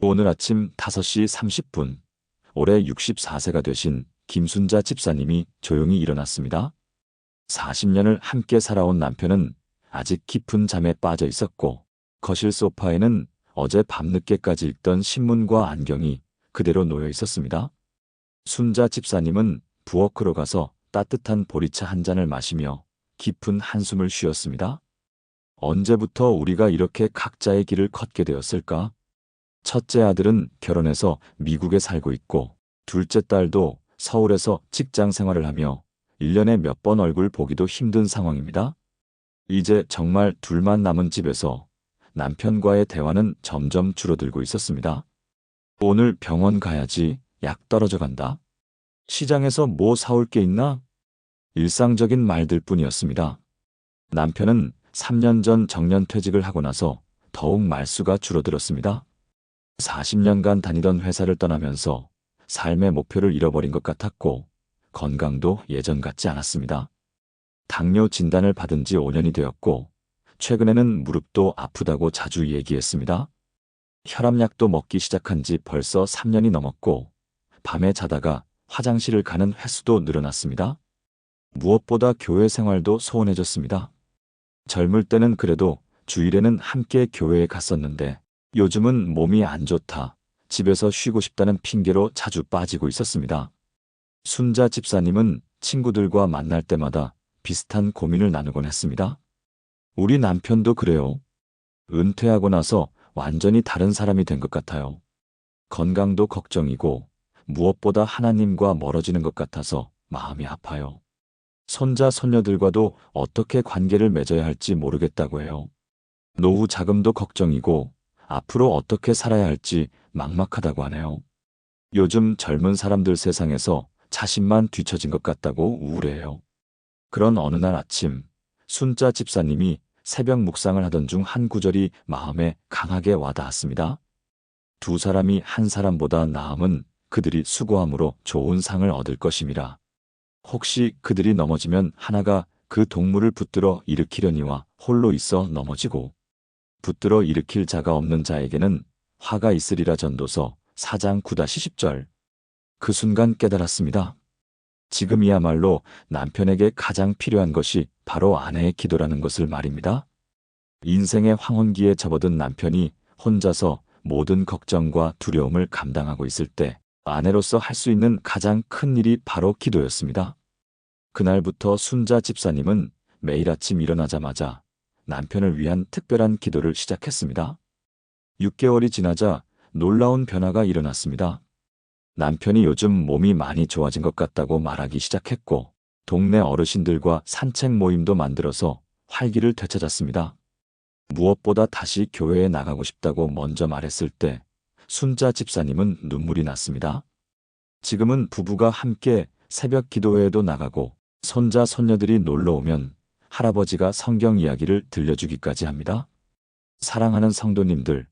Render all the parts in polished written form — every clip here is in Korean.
오늘 아침 5시 30분, 올해 64세가 되신 김순자 집사님이 조용히 일어났습니다. 40년을 함께 살아온 남편은 아직 깊은 잠에 빠져 있었고, 거실 소파에는 어제 밤늦게까지 읽던 신문과 안경이 그대로 놓여 있었습니다. 순자 집사님은 부엌으로 가서 따뜻한 보리차 한 잔을 마시며 깊은 한숨을 쉬었습니다. 언제부터 우리가 이렇게 각자의 길을 걷게 되었을까? 첫째 아들은 결혼해서 미국에 살고 있고, 둘째 딸도 서울에서 직장 생활을 하며 1년에 몇 번 얼굴 보기도 힘든 상황입니다. 이제 정말 둘만 남은 집에서 남편과의 대화는 점점 줄어들고 있었습니다. 오늘 병원 가야지. 약 떨어져 간다. 시장에서 뭐 사올 게 있나? 일상적인 말들 뿐이었습니다. 남편은 3년 전 정년퇴직을 하고 나서 더욱 말수가 줄어들었습니다. 40년간 다니던 회사를 떠나면서 삶의 목표를 잃어버린 것 같았고, 건강도 예전 같지 않았습니다. 당뇨 진단을 받은 지 5년이 되었고, 최근에는 무릎도 아프다고 자주 얘기했습니다. 혈압약도 먹기 시작한 지 벌써 3년이 넘었고, 밤에 자다가 화장실을 가는 횟수도 늘어났습니다. 무엇보다 교회 생활도 소원해졌습니다. 젊을 때는 그래도 주일에는 함께 교회에 갔었는데, 요즘은 몸이 안 좋다, 집에서 쉬고 싶다는 핑계로 자주 빠지고 있었습니다. 순자 집사님은 친구들과 만날 때마다 비슷한 고민을 나누곤 했습니다. 우리 남편도 그래요. 은퇴하고 나서 완전히 다른 사람이 된 것 같아요. 건강도 걱정이고 무엇보다 하나님과 멀어지는 것 같아서 마음이 아파요. 손자 손녀들과도 어떻게 관계를 맺어야 할지 모르겠다고 해요. 노후 자금도 걱정이고 앞으로 어떻게 살아야 할지 막막하다고 하네요. 요즘 젊은 사람들 세상에서 자신만 뒤처진 것 같다고 우울해해요. 그런 어느 날 아침, 순자 집사님이 새벽 묵상을 하던 중 한 구절이 마음에 강하게 와닿았습니다. 두 사람이 한 사람보다 나음은 그들이 수고함으로 좋은 상을 얻을 것임이라. 혹시 그들이 넘어지면 하나가 그 동물을 붙들어 일으키려니와 홀로 있어 넘어지고, 붙들어 일으킬 자가 없는 자에게는 화가 있으리라. 전도서 4장 9-10절. 그 순간 깨달았습니다. 지금이야말로 남편에게 가장 필요한 것이 바로 아내의 기도라는 것을 말입니다. 인생의 황혼기에 접어든 남편이 혼자서 모든 걱정과 두려움을 감당하고 있을 때 아내로서 할 수 있는 가장 큰 일이 바로 기도였습니다. 그날부터 순자 집사님은 매일 아침 일어나자마자 남편을 위한 특별한 기도를 시작했습니다. 6개월이 지나자 놀라운 변화가 일어났습니다. 남편이 요즘 몸이 많이 좋아진 것 같다고 말하기 시작했고, 동네 어르신들과 산책 모임도 만들어서 활기를 되찾았습니다. 무엇보다 다시 교회에 나가고 싶다고 먼저 말했을 때 순자 집사님은 눈물이 났습니다. 지금은 부부가 함께 새벽 기도회에도 나가고, 손자 손녀들이 놀러 오면 할아버지가 성경 이야기를 들려주기까지 합니다. 사랑하는 성도님들,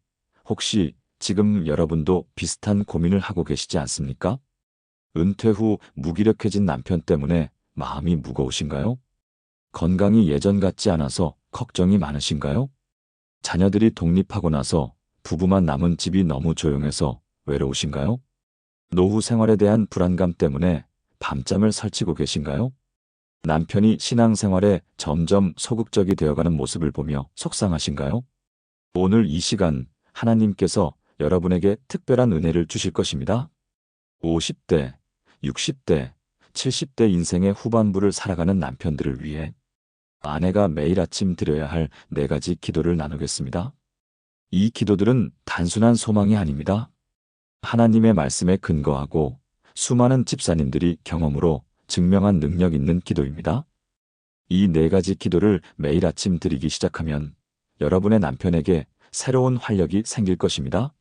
혹시 지금 여러분도 비슷한 고민을 하고 계시지 않습니까? 은퇴 후 무기력해진 남편 때문에 마음이 무거우신가요? 건강이 예전 같지 않아서 걱정이 많으신가요? 자녀들이 독립하고 나서 부부만 남은 집이 너무 조용해서 외로우신가요? 노후 생활에 대한 불안감 때문에 밤잠을 설치고 계신가요? 남편이 신앙생활에 점점 소극적이 되어가는 모습을 보며 속상하신가요? 오늘 이 시간 하나님께서 여러분에게 특별한 은혜를 주실 것입니다. 50대, 60대, 70대 인생의 후반부를 살아가는 남편들을 위해 아내가 매일 아침 드려야 할 4가지 기도를 나누겠습니다. 이 기도들은 단순한 소망이 아닙니다. 하나님의 말씀에 근거하고 수많은 집사님들이 경험으로 증명한 능력 있는 기도입니다. 이 4가지 기도를 매일 아침 드리기 시작하면 여러분의 남편에게 새로운 활력이 생길 것입니다.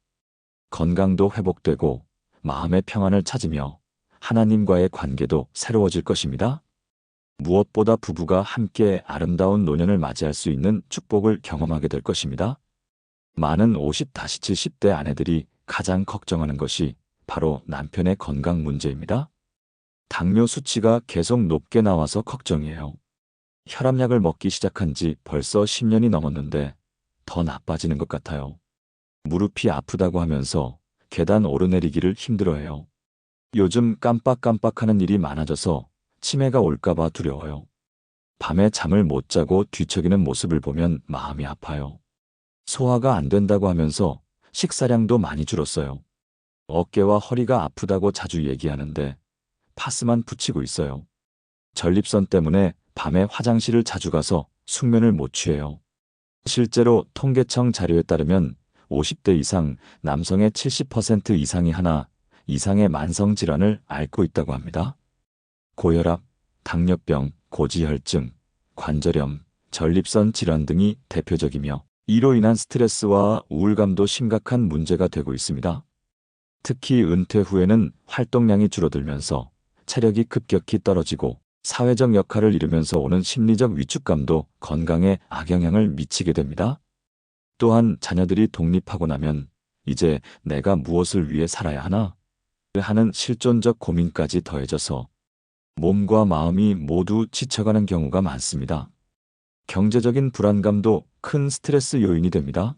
건강도 회복되고 마음의 평안을 찾으며 하나님과의 관계도 새로워질 것입니다. 무엇보다 부부가 함께 아름다운 노년을 맞이할 수 있는 축복을 경험하게 될 것입니다. 많은 50-70대 아내들이 가장 걱정하는 것이 바로 남편의 건강 문제입니다. 당뇨 수치가 계속 높게 나와서 걱정이에요. 혈압약을 먹기 시작한 지 벌써 10년이 넘었는데 더 나빠지는 것 같아요. 무릎이 아프다고 하면서 계단 오르내리기를 힘들어해요. 요즘 깜빡깜빡하는 일이 많아져서 치매가 올까봐 두려워요. 밤에 잠을 못 자고 뒤척이는 모습을 보면 마음이 아파요. 소화가 안 된다고 하면서 식사량도 많이 줄었어요. 어깨와 허리가 아프다고 자주 얘기하는데 파스만 붙이고 있어요. 전립선 때문에 밤에 화장실을 자주 가서 숙면을 못 취해요. 실제로 통계청 자료에 따르면 50대 이상 남성의 70% 이상이 하나 이상의 만성질환을 앓고 있다고 합니다. 고혈압, 당뇨병, 고지혈증, 관절염, 전립선 질환 등이 대표적이며 이로 인한 스트레스와 우울감도 심각한 문제가 되고 있습니다. 특히 은퇴 후에는 활동량이 줄어들면서 체력이 급격히 떨어지고 사회적 역할을 이루면서 오는 심리적 위축감도 건강에 악영향을 미치게 됩니다. 또한 자녀들이 독립하고 나면 이제 내가 무엇을 위해 살아야 하나? 하는 실존적 고민까지 더해져서 몸과 마음이 모두 지쳐가는 경우가 많습니다. 경제적인 불안감도 큰 스트레스 요인이 됩니다.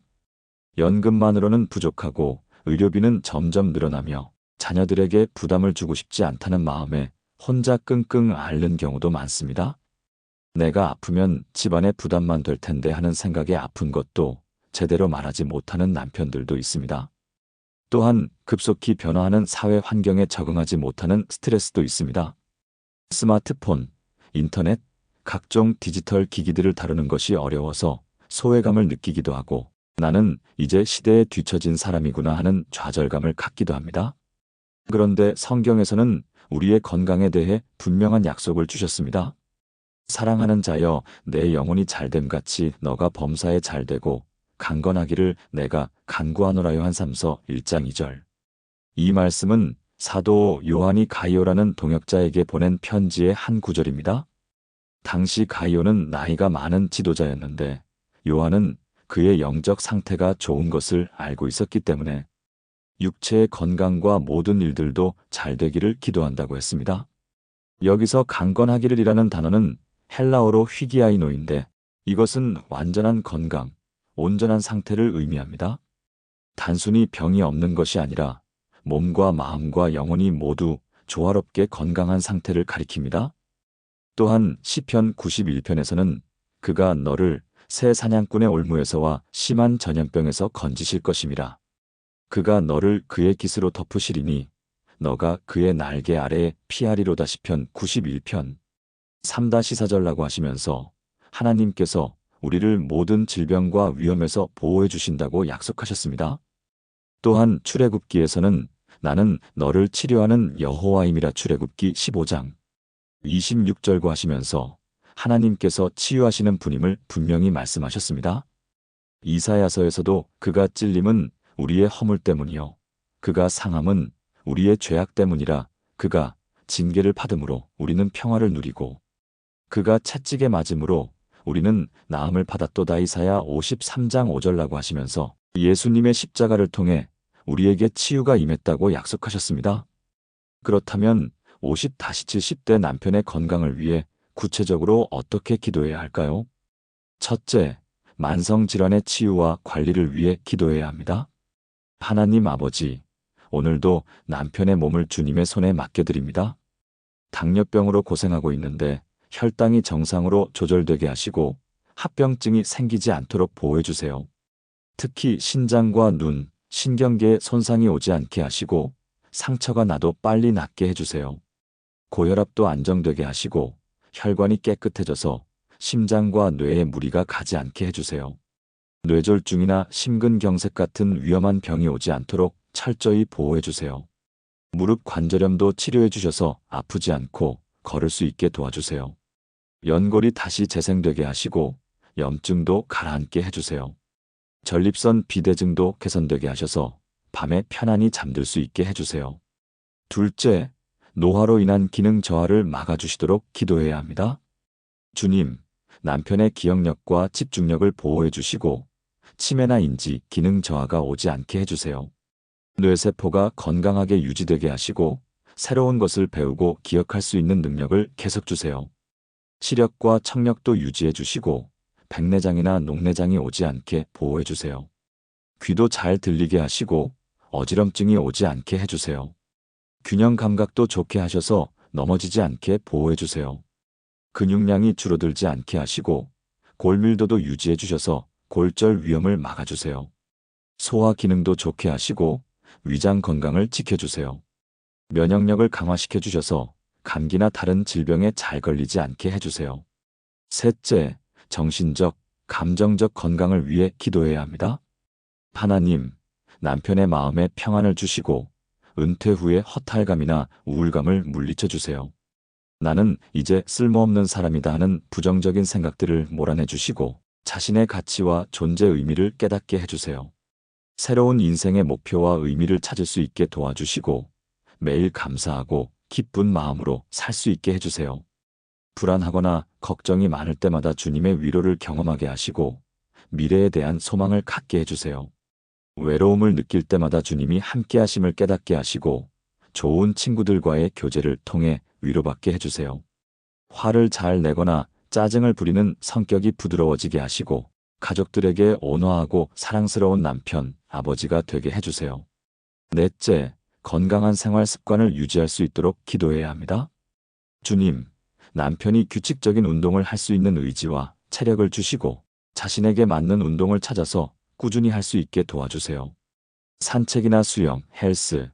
연금만으로는 부족하고 의료비는 점점 늘어나며 자녀들에게 부담을 주고 싶지 않다는 마음에 혼자 끙끙 앓는 경우도 많습니다. 내가 아프면 집안의 부담만 될 텐데 하는 생각에 아픈 것도 제대로 말하지 못하는 남편들도 있습니다. 또한 급속히 변화하는 사회 환경에 적응하지 못하는 스트레스도 있습니다. 스마트폰, 인터넷, 각종 디지털 기기들을 다루는 것이 어려워서 소외감을 느끼기도 하고 나는 이제 시대에 뒤처진 사람이구나 하는 좌절감을 갖기도 합니다. 그런데 성경에서는 우리의 건강에 대해 분명한 약속을 주셨습니다. 사랑하는 자여 내 영혼이 잘됨 같이 너가 범사에 잘되고 강건하기를 내가 간구하노라. 요한삼서 1장 2절. 이 말씀은 사도 요한이 가이오라는 동역자에게 보낸 편지의 한 구절입니다. 당시 가이오는 나이가 많은 지도자였는데 요한은 그의 영적 상태가 좋은 것을 알고 있었기 때문에 육체의 건강과 모든 일들도 잘 되기를 기도한다고 했습니다. 여기서 강건하기를 이라는 단어는 헬라어로 휘기아이노인데 이것은 완전한 건강, 온전한 상태를 의미합니다. 단순히 병이 없는 것이 아니라 몸과 마음과 영혼이 모두 조화롭게 건강한 상태를 가리킵니다. 또한 시편 91편에서는 그가 너를 새 사냥꾼의 올무에서와 심한 전염병에서 건지실 것임이라. 그가 너를 그의 깃으로 덮으시리니 너가 그의 날개 아래에 피하리로다. 시편 91편 3-4절라고 하시면서 하나님께서 우리를 모든 질병과 위험에서 보호해 주신다고 약속하셨습니다. 또한 출애굽기에서는 나는 너를 치료하는 여호와임이라. 출애굽기 15장 26절과 하시면서 하나님께서 치유하시는 분임을 분명히 말씀하셨습니다. 이사야서에서도 그가 찔림은 우리의 허물 때문이요 그가 상함은 우리의 죄악 때문이라. 그가 징계를 받음으로 우리는 평화를 누리고 그가 채찍에 맞음으로 우리는 나음을 받았도다. 이사야 53장 5절라고 하시면서 예수님의 십자가를 통해 우리에게 치유가 임했다고 약속하셨습니다. 그렇다면 50-70대 남편의 건강을 위해 구체적으로 어떻게 기도해야 할까요? 첫째, 만성질환의 치유와 관리를 위해 기도해야 합니다. 하나님 아버지, 오늘도 남편의 몸을 주님의 손에 맡겨드립니다. 당뇨병으로 고생하고 있는데 혈당이 정상으로 조절되게 하시고 합병증이 생기지 않도록 보호해 주세요. 특히 신장과 눈, 신경계에 손상이 오지 않게 하시고 상처가 나도 빨리 낫게 해주세요. 고혈압도 안정되게 하시고 혈관이 깨끗해져서 심장과 뇌에 무리가 가지 않게 해주세요. 뇌졸중이나 심근경색 같은 위험한 병이 오지 않도록 철저히 보호해 주세요. 무릎 관절염도 치료해 주셔서 아프지 않고 걸을 수 있게 도와주세요. 연골이 다시 재생되게 하시고 염증도 가라앉게 해주세요. 전립선 비대증도 개선되게 하셔서 밤에 편안히 잠들 수 있게 해주세요. 둘째, 노화로 인한 기능 저하를 막아주시도록 기도해야 합니다. 주님, 남편의 기억력과 집중력을 보호해 주시고 치매나 인지 기능 저하가 오지 않게 해주세요. 뇌세포가 건강하게 유지되게 하시고 새로운 것을 배우고 기억할 수 있는 능력을 계속 주세요. 시력과 청력도 유지해 주시고 백내장이나 녹내장이 오지 않게 보호해 주세요. 귀도 잘 들리게 하시고 어지럼증이 오지 않게 해주세요. 균형 감각도 좋게 하셔서 넘어지지 않게 보호해주세요. 근육량이 줄어들지 않게 하시고 골밀도도 유지해 주셔서 골절 위험을 막아주세요. 소화 기능도 좋게 하시고 위장 건강을 지켜주세요. 면역력을 강화시켜 주셔서 감기나 다른 질병에 잘 걸리지 않게 해주세요. 셋째, 정신적, 감정적 건강을 위해 기도해야 합니다. 하나님, 남편의 마음에 평안을 주시고 은퇴 후의 허탈감이나 우울감을 물리쳐 주세요. 나는 이제 쓸모없는 사람이다 하는 부정적인 생각들을 몰아내 주시고 자신의 가치와 존재 의미를 깨닫게 해주세요. 새로운 인생의 목표와 의미를 찾을 수 있게 도와주시고 매일 감사하고 기쁜 마음으로 살 수 있게 해주세요. 불안하거나 걱정이 많을 때마다 주님의 위로를 경험하게 하시고 미래에 대한 소망을 갖게 해주세요. 외로움을 느낄 때마다 주님이 함께 하심을 깨닫게 하시고 좋은 친구들과의 교제를 통해 위로받게 해주세요. 화를 잘 내거나 짜증을 부리는 성격이 부드러워지게 하시고 가족들에게 온화하고 사랑스러운 남편, 아버지가 되게 해주세요. 넷째, 건강한 생활 습관을 유지할 수 있도록 기도해야 합니다. 주님, 남편이 규칙적인 운동을 할 수 있는 의지와 체력을 주시고 자신에게 맞는 운동을 찾아서 꾸준히 할 수 있게 도와주세요. 산책이나 수영, 헬스,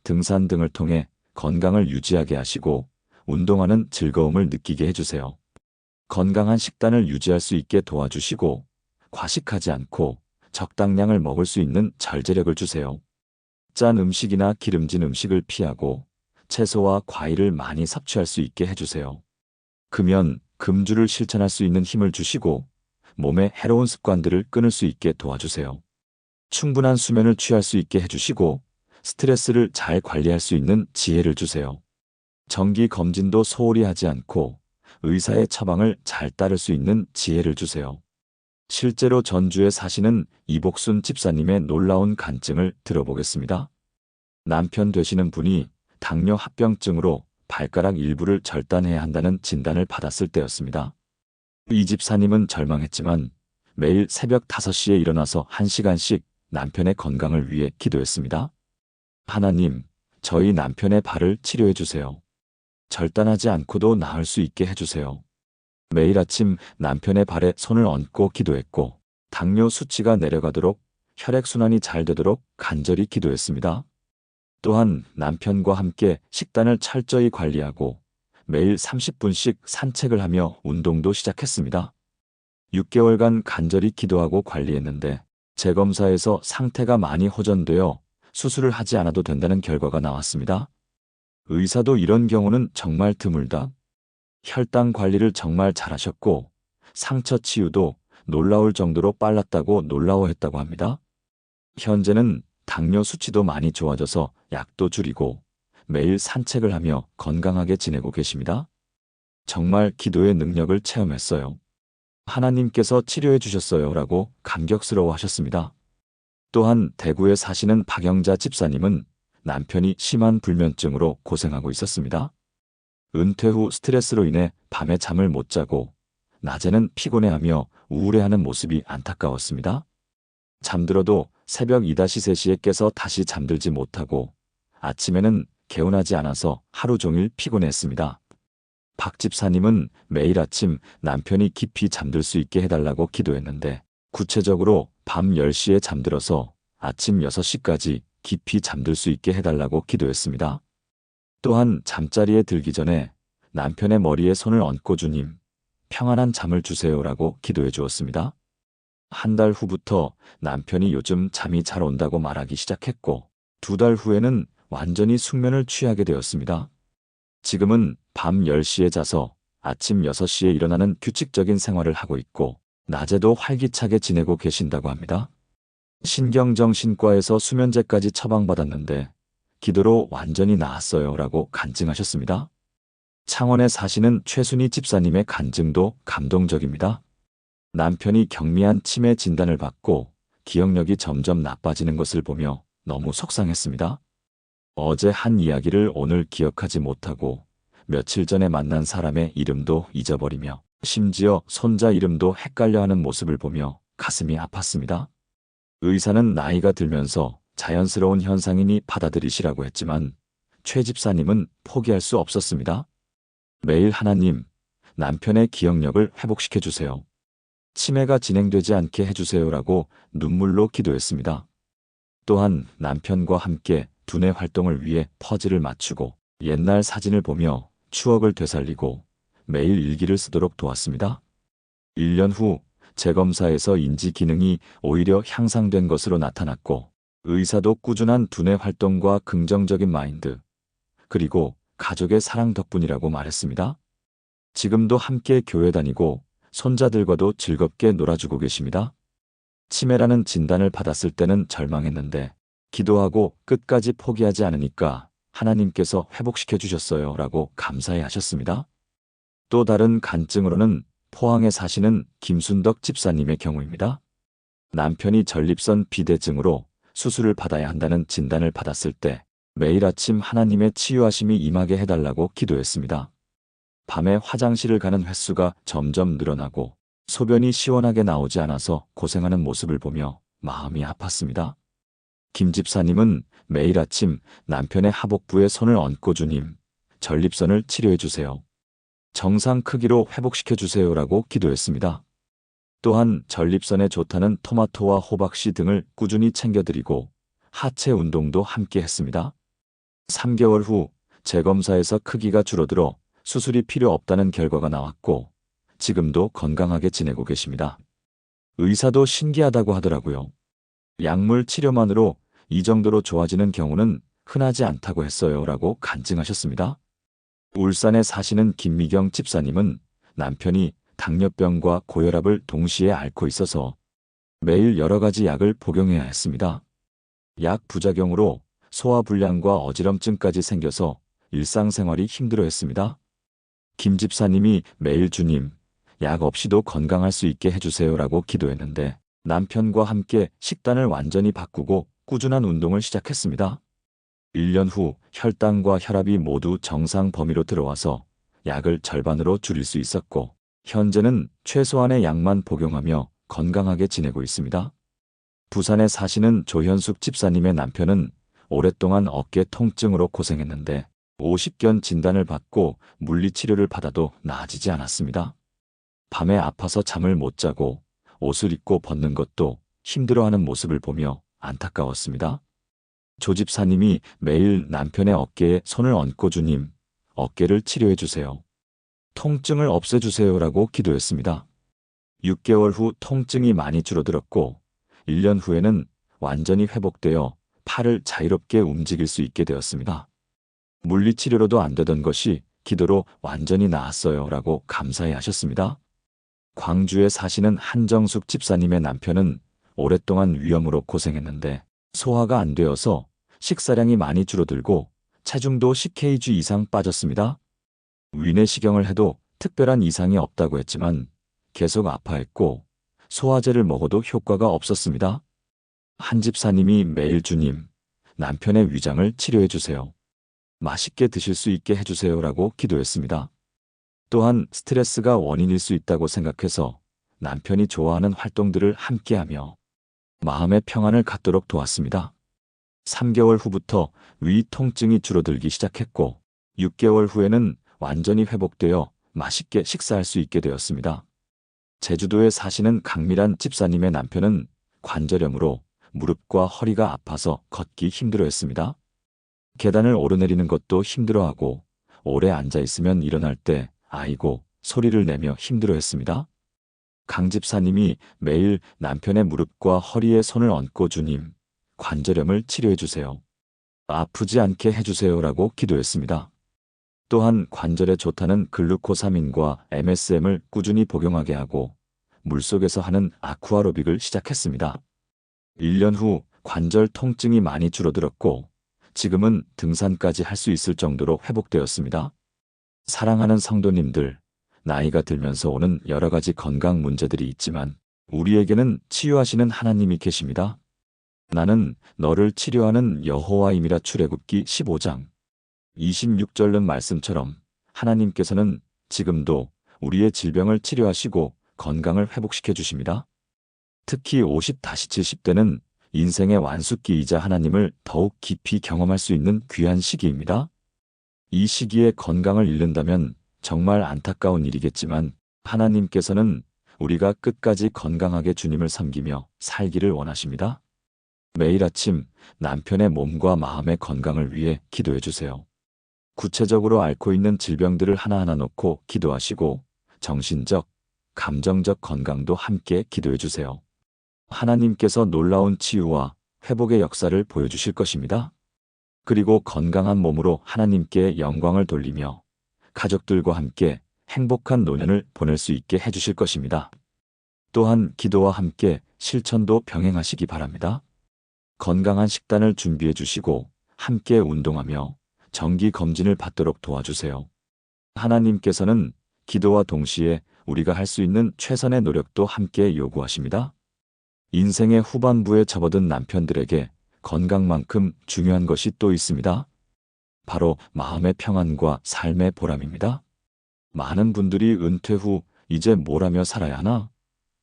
등산 등을 통해 건강을 유지하게 하시고 운동하는 즐거움을 느끼게 해주세요. 건강한 식단을 유지할 수 있게 도와주시고 과식하지 않고 적당량을 먹을 수 있는 절제력을 주세요. 짠 음식이나 기름진 음식을 피하고 채소와 과일을 많이 섭취할 수 있게 해주세요. 금연, 금주를 실천할 수 있는 힘을 주시고 몸의 해로운 습관들을 끊을 수 있게 도와주세요. 충분한 수면을 취할 수 있게 해주시고 스트레스를 잘 관리할 수 있는 지혜를 주세요. 정기 검진도 소홀히 하지 않고 의사의 처방을 잘 따를 수 있는 지혜를 주세요. 실제로 전주에 사시는 이복순 집사님의 놀라운 간증을 들어보겠습니다. 남편 되시는 분이 당뇨 합병증으로 발가락 일부를 절단해야 한다는 진단을 받았을 때였습니다. 이 집사님은 절망했지만 매일 새벽 5시에 일어나서 1시간씩 남편의 건강을 위해 기도했습니다. 하나님, 저희 남편의 발을 치료해 주세요. 절단하지 않고도 나을 수 있게 해주세요. 매일 아침 남편의 발에 손을 얹고 기도했고 당뇨 수치가 내려가도록 혈액순환이 잘 되도록 간절히 기도했습니다. 또한 남편과 함께 식단을 철저히 관리하고 매일 30분씩 산책을 하며 운동도 시작했습니다. 6개월간 간절히 기도하고 관리했는데 재검사에서 상태가 많이 호전되어 수술을 하지 않아도 된다는 결과가 나왔습니다. 의사도 이런 경우는 정말 드물다. 혈당 관리를 정말 잘하셨고 상처 치유도 놀라울 정도로 빨랐다고 놀라워했다고 합니다. 현재는 당뇨 수치도 많이 좋아져서 약도 줄이고 매일 산책을 하며 건강하게 지내고 계십니다. 정말 기도의 능력을 체험했어요. 하나님께서 치료해 주셨어요 라고 감격스러워 하셨습니다. 또한 대구에 사시는 박영자 집사님은 남편이 심한 불면증으로 고생하고 있었습니다. 은퇴 후 스트레스로 인해 밤에 잠을 못 자고 낮에는 피곤해하며 우울해하는 모습이 안타까웠습니다. 잠들어도 새벽 2-3시에 깨서 다시 잠들지 못하고 아침에는 개운하지 않아서 하루 종일 피곤했습니다. 박 집사님은 매일 아침 남편이 깊이 잠들 수 있게 해달라고 기도했는데 구체적으로 밤 10시에 잠들어서 아침 6시까지 깊이 잠들 수 있게 해달라고 기도했습니다. 또한 잠자리에 들기 전에 남편의 머리에 손을 얹고 주님, 평안한 잠을 주세요라고 기도해 주었습니다. 한 달 후부터 남편이 요즘 잠이 잘 온다고 말하기 시작했고 2달 후에는 완전히 숙면을 취하게 되었습니다. 지금은 밤 10시에 자서 아침 6시에 일어나는 규칙적인 생활을 하고 있고 낮에도 활기차게 지내고 계신다고 합니다. 신경정신과에서 수면제까지 처방받았는데 기도로 완전히 나았어요 라고 간증하셨습니다. 창원에 사시는 최순희 집사님의 간증도 감동적입니다. 남편이 경미한 치매 진단을 받고 기억력이 점점 나빠지는 것을 보며 너무 속상했습니다. 어제 한 이야기를 오늘 기억하지 못하고 며칠 전에 만난 사람의 이름도 잊어버리며 심지어 손자 이름도 헷갈려하는 모습을 보며 가슴이 아팠습니다. 의사는 나이가 들면서 자연스러운 현상이니 받아들이시라고 했지만 최 집사님은 포기할 수 없었습니다. 매일 하나님, 남편의 기억력을 회복시켜 주세요. 치매가 진행되지 않게 해주세요라고 눈물로 기도했습니다. 또한 남편과 함께 두뇌 활동을 위해 퍼즐을 맞추고 옛날 사진을 보며 추억을 되살리고 매일 일기를 쓰도록 도왔습니다. 1년 후 재검사에서 인지 기능이 오히려 향상된 것으로 나타났고 의사도 꾸준한 두뇌 활동과 긍정적인 마인드, 그리고 가족의 사랑 덕분이라고 말했습니다. 지금도 함께 교회 다니고 손자들과도 즐겁게 놀아주고 계십니다. 치매라는 진단을 받았을 때는 절망했는데 기도하고 끝까지 포기하지 않으니까 하나님께서 회복시켜 주셨어요 라고 감사해 하셨습니다. 또 다른 간증으로는 포항에 사시는 김순덕 집사님의 경우입니다. 남편이 전립선 비대증으로 수술을 받아야 한다는 진단을 받았을 때 매일 아침 하나님의 치유하심이 임하게 해달라고 기도했습니다. 밤에 화장실을 가는 횟수가 점점 늘어나고 소변이 시원하게 나오지 않아서 고생하는 모습을 보며 마음이 아팠습니다. 김 집사님은 매일 아침 남편의 하복부에 손을 얹고 주님, 전립선을 치료해 주세요. 정상 크기로 회복시켜 주세요라고 기도했습니다. 또한 전립선에 좋다는 토마토와 호박씨 등을 꾸준히 챙겨드리고 하체 운동도 함께 했습니다. 3개월 후 재검사에서 크기가 줄어들어 수술이 필요 없다는 결과가 나왔고 지금도 건강하게 지내고 계십니다. 의사도 신기하다고 하더라고요. 약물 치료만으로 이 정도로 좋아지는 경우는 흔하지 않다고 했어요 라고 간증하셨습니다. 울산에 사시는 김미경 집사님은 남편이 당뇨병과 고혈압을 동시에 앓고 있어서 매일 여러 가지 약을 복용해야 했습니다. 약 부작용으로 소화불량과 어지럼증까지 생겨서 일상생활이 힘들어했습니다. 김 집사님이 매일 주님, 약 없이도 건강할 수 있게 해주세요라고 기도했는데 남편과 함께 식단을 완전히 바꾸고 꾸준한 운동을 시작했습니다. 1년 후 혈당과 혈압이 모두 정상 범위로 들어와서 약을 절반으로 줄일 수 있었고 현재는 최소한의 약만 복용하며 건강하게 지내고 있습니다. 부산에 사시는 조현숙 집사님의 남편은 오랫동안 어깨 통증으로 고생했는데 50견 진단을 받고 물리치료를 받아도 나아지지 않았습니다. 밤에 아파서 잠을 못 자고 옷을 입고 벗는 것도 힘들어하는 모습을 보며 안타까웠습니다. 조 집사님이 매일 남편의 어깨에 손을 얹고 주님, 어깨를 치료해 주세요. 통증을 없애주세요라고 기도했습니다. 6개월 후 통증이 많이 줄어들었고 1년 후에는 완전히 회복되어 팔을 자유롭게 움직일 수 있게 되었습니다. 물리치료로도 안 되던 것이 기도로 완전히 나았어요 라고 감사해 하셨습니다. 광주에 사시는 한정숙 집사님의 남편은 오랫동안 위염으로 고생했는데 소화가 안 되어서 식사량이 많이 줄어들고 체중도 10kg 이상 빠졌습니다. 위내시경을 해도 특별한 이상이 없다고 했지만 계속 아파했고 소화제를 먹어도 효과가 없었습니다. 한 집사님이 매일 주님, 남편의 위장을 치료해 주세요. 맛있게 드실 수 있게 해주세요라고 기도했습니다. 또한 스트레스가 원인일 수 있다고 생각해서 남편이 좋아하는 활동들을 함께하며 마음의 평안을 갖도록 도왔습니다. 3개월 후부터 위 통증이 줄어들기 시작했고 6개월 후에는 완전히 회복되어 맛있게 식사할 수 있게 되었습니다. 제주도에 사시는 강미란 집사님의 남편은 관절염으로 무릎과 허리가 아파서 걷기 힘들어했습니다. 계단을 오르내리는 것도 힘들어하고 오래 앉아있으면 일어날 때 아이고 소리를 내며 힘들어했습니다. 강 집사님이 매일 남편의 무릎과 허리에 손을 얹고 주님, 관절염을 치료해주세요. 아프지 않게 해주세요라고 기도했습니다. 또한 관절에 좋다는 글루코사민과 MSM을 꾸준히 복용하게 하고 물속에서 하는 아쿠아로빅을 시작했습니다. 1년 후 관절 통증이 많이 줄어들었고 지금은 등산까지 할 수 있을 정도로 회복되었습니다. 사랑하는 성도님들, 나이가 들면서 오는 여러 가지 건강 문제들이 있지만 우리에게는 치유하시는 하나님이 계십니다. 나는 너를 치료하는 여호와임이라. 출애굽기 15장 26절는 말씀처럼 하나님께서는 지금도 우리의 질병을 치료하시고 건강을 회복시켜 주십니다. 특히 50-70대는 인생의 완숙기이자 하나님을 더욱 깊이 경험할 수 있는 귀한 시기입니다. 이 시기에 건강을 잃는다면 정말 안타까운 일이겠지만 하나님께서는 우리가 끝까지 건강하게 주님을 섬기며 살기를 원하십니다. 매일 아침 남편의 몸과 마음의 건강을 위해 기도해 주세요. 구체적으로 앓고 있는 질병들을 하나하나 놓고 기도하시고 정신적, 감정적 건강도 함께 기도해 주세요. 하나님께서 놀라운 치유와 회복의 역사를 보여주실 것입니다. 그리고 건강한 몸으로 하나님께 영광을 돌리며 가족들과 함께 행복한 노년을 보낼 수 있게 해주실 것입니다. 또한 기도와 함께 실천도 병행하시기 바랍니다. 건강한 식단을 준비해 주시고 함께 운동하며 정기 검진을 받도록 도와주세요. 하나님께서는 기도와 동시에 우리가 할 수 있는 최선의 노력도 함께 요구하십니다. 인생의 후반부에 접어든 남편들에게 건강만큼 중요한 것이 또 있습니다. 바로 마음의 평안과 삶의 보람입니다. 많은 분들이 은퇴 후 이제 뭘 하며 살아야 하나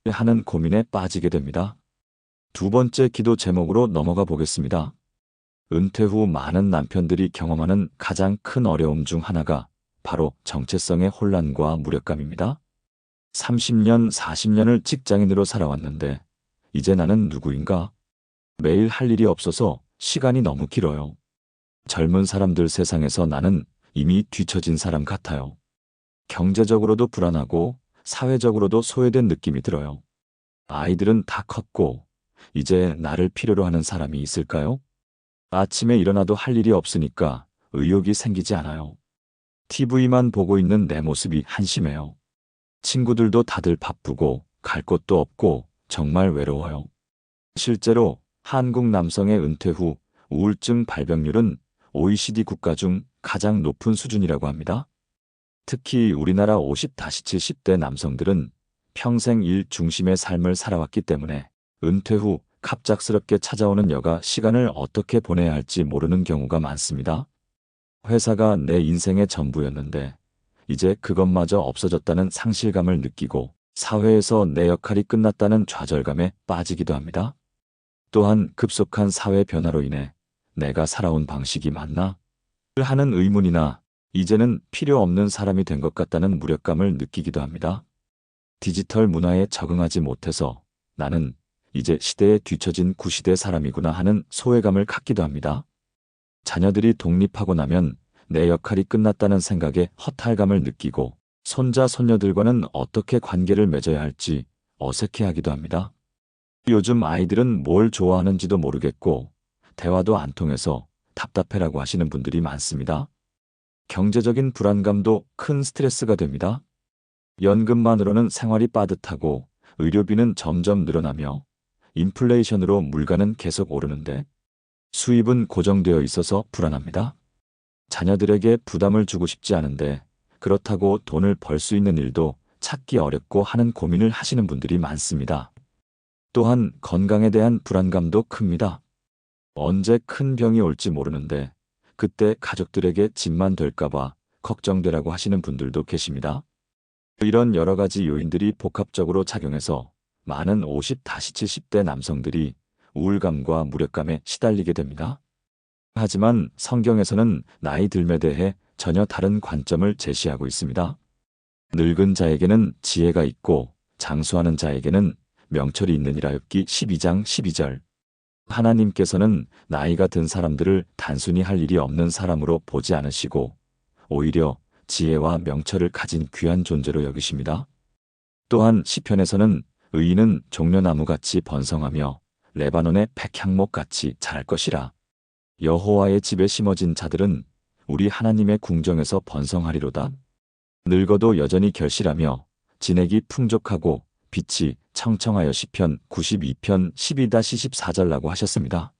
하는 고민에 빠지게 됩니다. 두 번째 기도 제목으로 넘어가 보겠습니다. 은퇴 후 많은 남편들이 경험하는 가장 큰 어려움 중 하나가 바로 정체성의 혼란과 무력감입니다. 30년, 40년을 직장인으로 살아왔는데 이제 나는 누구인가? 매일 할 일이 없어서 시간이 너무 길어요. 젊은 사람들 세상에서 나는 이미 뒤처진 사람 같아요. 경제적으로도 불안하고 사회적으로도 소외된 느낌이 들어요. 아이들은 다 컸고 이제 나를 필요로 하는 사람이 있을까요? 아침에 일어나도 할 일이 없으니까 의욕이 생기지 않아요. TV만 보고 있는 내 모습이 한심해요. 친구들도 다들 바쁘고 갈 곳도 없고 정말 외로워요. 실제로 한국 남성의 은퇴 후 우울증 발병률은 OECD 국가 중 가장 높은 수준이라고 합니다. 특히 우리나라 50-70대 남성들은 평생 일 중심의 삶을 살아왔기 때문에 은퇴 후 갑작스럽게 찾아오는 여가 시간을 어떻게 보내야 할지 모르는 경우가 많습니다. 회사가 내 인생의 전부였는데 이제 그것마저 없어졌다는 상실감을 느끼고 사회에서 내 역할이 끝났다는 좌절감에 빠지기도 합니다. 또한 급속한 사회 변화로 인해 내가 살아온 방식이 맞나? 하는 의문이나 이제는 필요 없는 사람이 된 것 같다는 무력감을 느끼기도 합니다. 디지털 문화에 적응하지 못해서 나는 이제 시대에 뒤처진 구시대 사람이구나 하는 소외감을 갖기도 합니다. 자녀들이 독립하고 나면 내 역할이 끝났다는 생각에 허탈감을 느끼고 손자, 손녀들과는 어떻게 관계를 맺어야 할지 어색해하기도 합니다. 요즘 아이들은 뭘 좋아하는지도 모르겠고 대화도 안 통해서 답답해라고 하시는 분들이 많습니다. 경제적인 불안감도 큰 스트레스가 됩니다. 연금만으로는 생활이 빠듯하고 의료비는 점점 늘어나며 인플레이션으로 물가는 계속 오르는데 수입은 고정되어 있어서 불안합니다. 자녀들에게 부담을 주고 싶지 않은데 그렇다고 돈을 벌 수 있는 일도 찾기 어렵고 하는 고민을 하시는 분들이 많습니다. 또한 건강에 대한 불안감도 큽니다. 언제 큰 병이 올지 모르는데 그때 가족들에게 짐만 될까봐 걱정되라고 하시는 분들도 계십니다. 이런 여러 가지 요인들이 복합적으로 작용해서 많은 50-70대 남성들이 우울감과 무력감에 시달리게 됩니다. 하지만 성경에서는 나이 듦에 대해 전혀 다른 관점을 제시하고 있습니다. 늙은 자에게는 지혜가 있고 장수하는 자에게는 명철이 있느니라. 욥기 12장 12절. 하나님께서는 나이가 든 사람들을 단순히 할 일이 없는 사람으로 보지 않으시고 오히려 지혜와 명철을 가진 귀한 존재로 여기십니다. 또한 시편에서는 의인은 종려나무같이 번성하며 레바논의 백향목같이 자랄 것이라. 여호와의 집에 심어진 자들은 우리 하나님의 궁정에서 번성하리로다. 늙어도 여전히 결실하며 진액이 풍족하고 빛이 청청하여 시편 92편 12-14절라고 하셨습니다.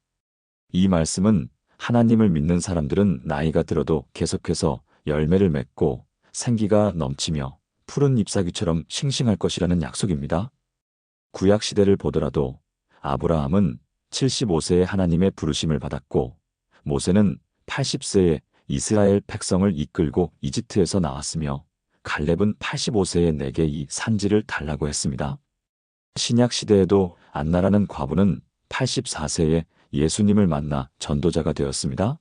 이 말씀은 하나님을 믿는 사람들은 나이가 들어도 계속해서 열매를 맺고 생기가 넘치며 푸른 잎사귀처럼 싱싱할 것이라는 약속입니다. 구약시대를 보더라도 아브라함은 75세에 하나님의 부르심을 받았고 모세는 80세에 이스라엘 백성을 이끌고 이집트에서 나왔으며 갈렙은 85세에 내게 이 산지를 달라고 했습니다. 신약시대에도 안나라는 과부는 84세에 예수님을 만나 전도자가 되었습니다.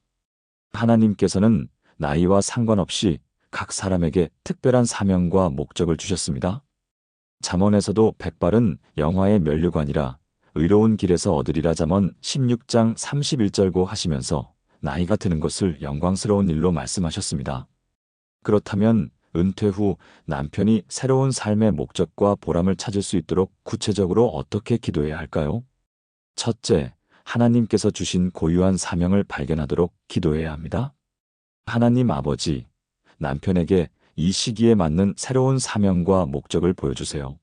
하나님께서는 나이와 상관없이 각 사람에게 특별한 사명과 목적을 주셨습니다. 잠언에서도 백발은 영화의 면류관이라 의로운 길에서 얻으리라 잠언 16장 31절고 하시면서 나이가 드는 것을 영광스러운 일로 말씀하셨습니다. 그렇다면 은퇴 후 남편이 새로운 삶의 목적과 보람을 찾을 수 있도록 구체적으로 어떻게 기도해야 할까요? 첫째, 하나님께서 주신 고유한 사명을 발견하도록 기도해야 합니다. 하나님 아버지, 남편에게 이 시기에 맞는 새로운 사명과 목적을 보여주세요.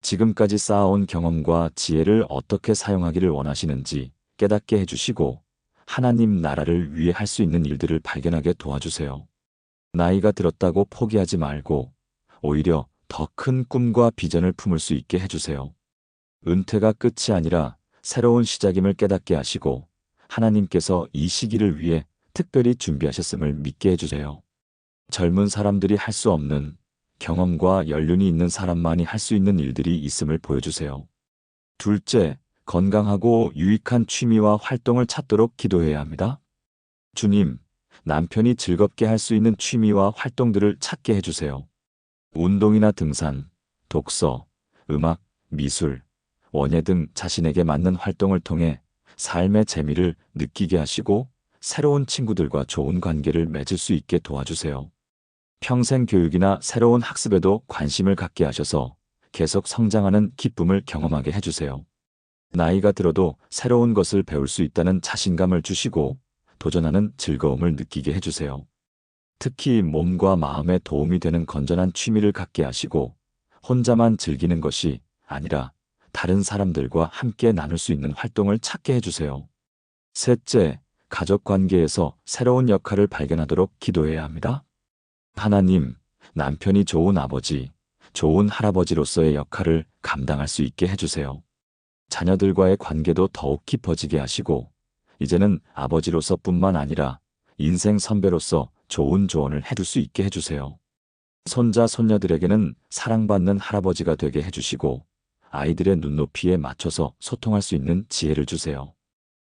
지금까지 쌓아온 경험과 지혜를 어떻게 사용하기를 원하시는지 깨닫게 해주시고 하나님 나라를 위해 할 수 있는 일들을 발견하게 도와주세요. 나이가 들었다고 포기하지 말고 오히려 더 큰 꿈과 비전을 품을 수 있게 해주세요. 은퇴가 끝이 아니라 새로운 시작임을 깨닫게 하시고 하나님께서 이 시기를 위해 특별히 준비하셨음을 믿게 해주세요. 젊은 사람들이 할 수 없는 경험과 연륜이 있는 사람만이 할 수 있는 일들이 있음을 보여주세요. 둘째, 건강하고 유익한 취미와 활동을 찾도록 기도해야 합니다. 주님, 남편이 즐겁게 할 수 있는 취미와 활동들을 찾게 해주세요. 운동이나 등산, 독서, 음악, 미술, 원예 등 자신에게 맞는 활동을 통해 삶의 재미를 느끼게 하시고 새로운 친구들과 좋은 관계를 맺을 수 있게 도와주세요. 평생 교육이나 새로운 학습에도 관심을 갖게 하셔서 계속 성장하는 기쁨을 경험하게 해주세요. 나이가 들어도 새로운 것을 배울 수 있다는 자신감을 주시고 도전하는 즐거움을 느끼게 해주세요. 특히 몸과 마음에 도움이 되는 건전한 취미를 갖게 하시고 혼자만 즐기는 것이 아니라 다른 사람들과 함께 나눌 수 있는 활동을 찾게 해주세요. 셋째, 가족 관계에서 새로운 역할을 발견하도록 기도해야 합니다. 하나님, 남편이 좋은 아버지, 좋은 할아버지로서의 역할을 감당할 수 있게 해주세요. 자녀들과의 관계도 더욱 깊어지게 하시고 이제는 아버지로서뿐만 아니라 인생 선배로서 좋은 조언을 해줄 수 있게 해주세요. 손자, 손녀들에게는 사랑받는 할아버지가 되게 해주시고 아이들의 눈높이에 맞춰서 소통할 수 있는 지혜를 주세요.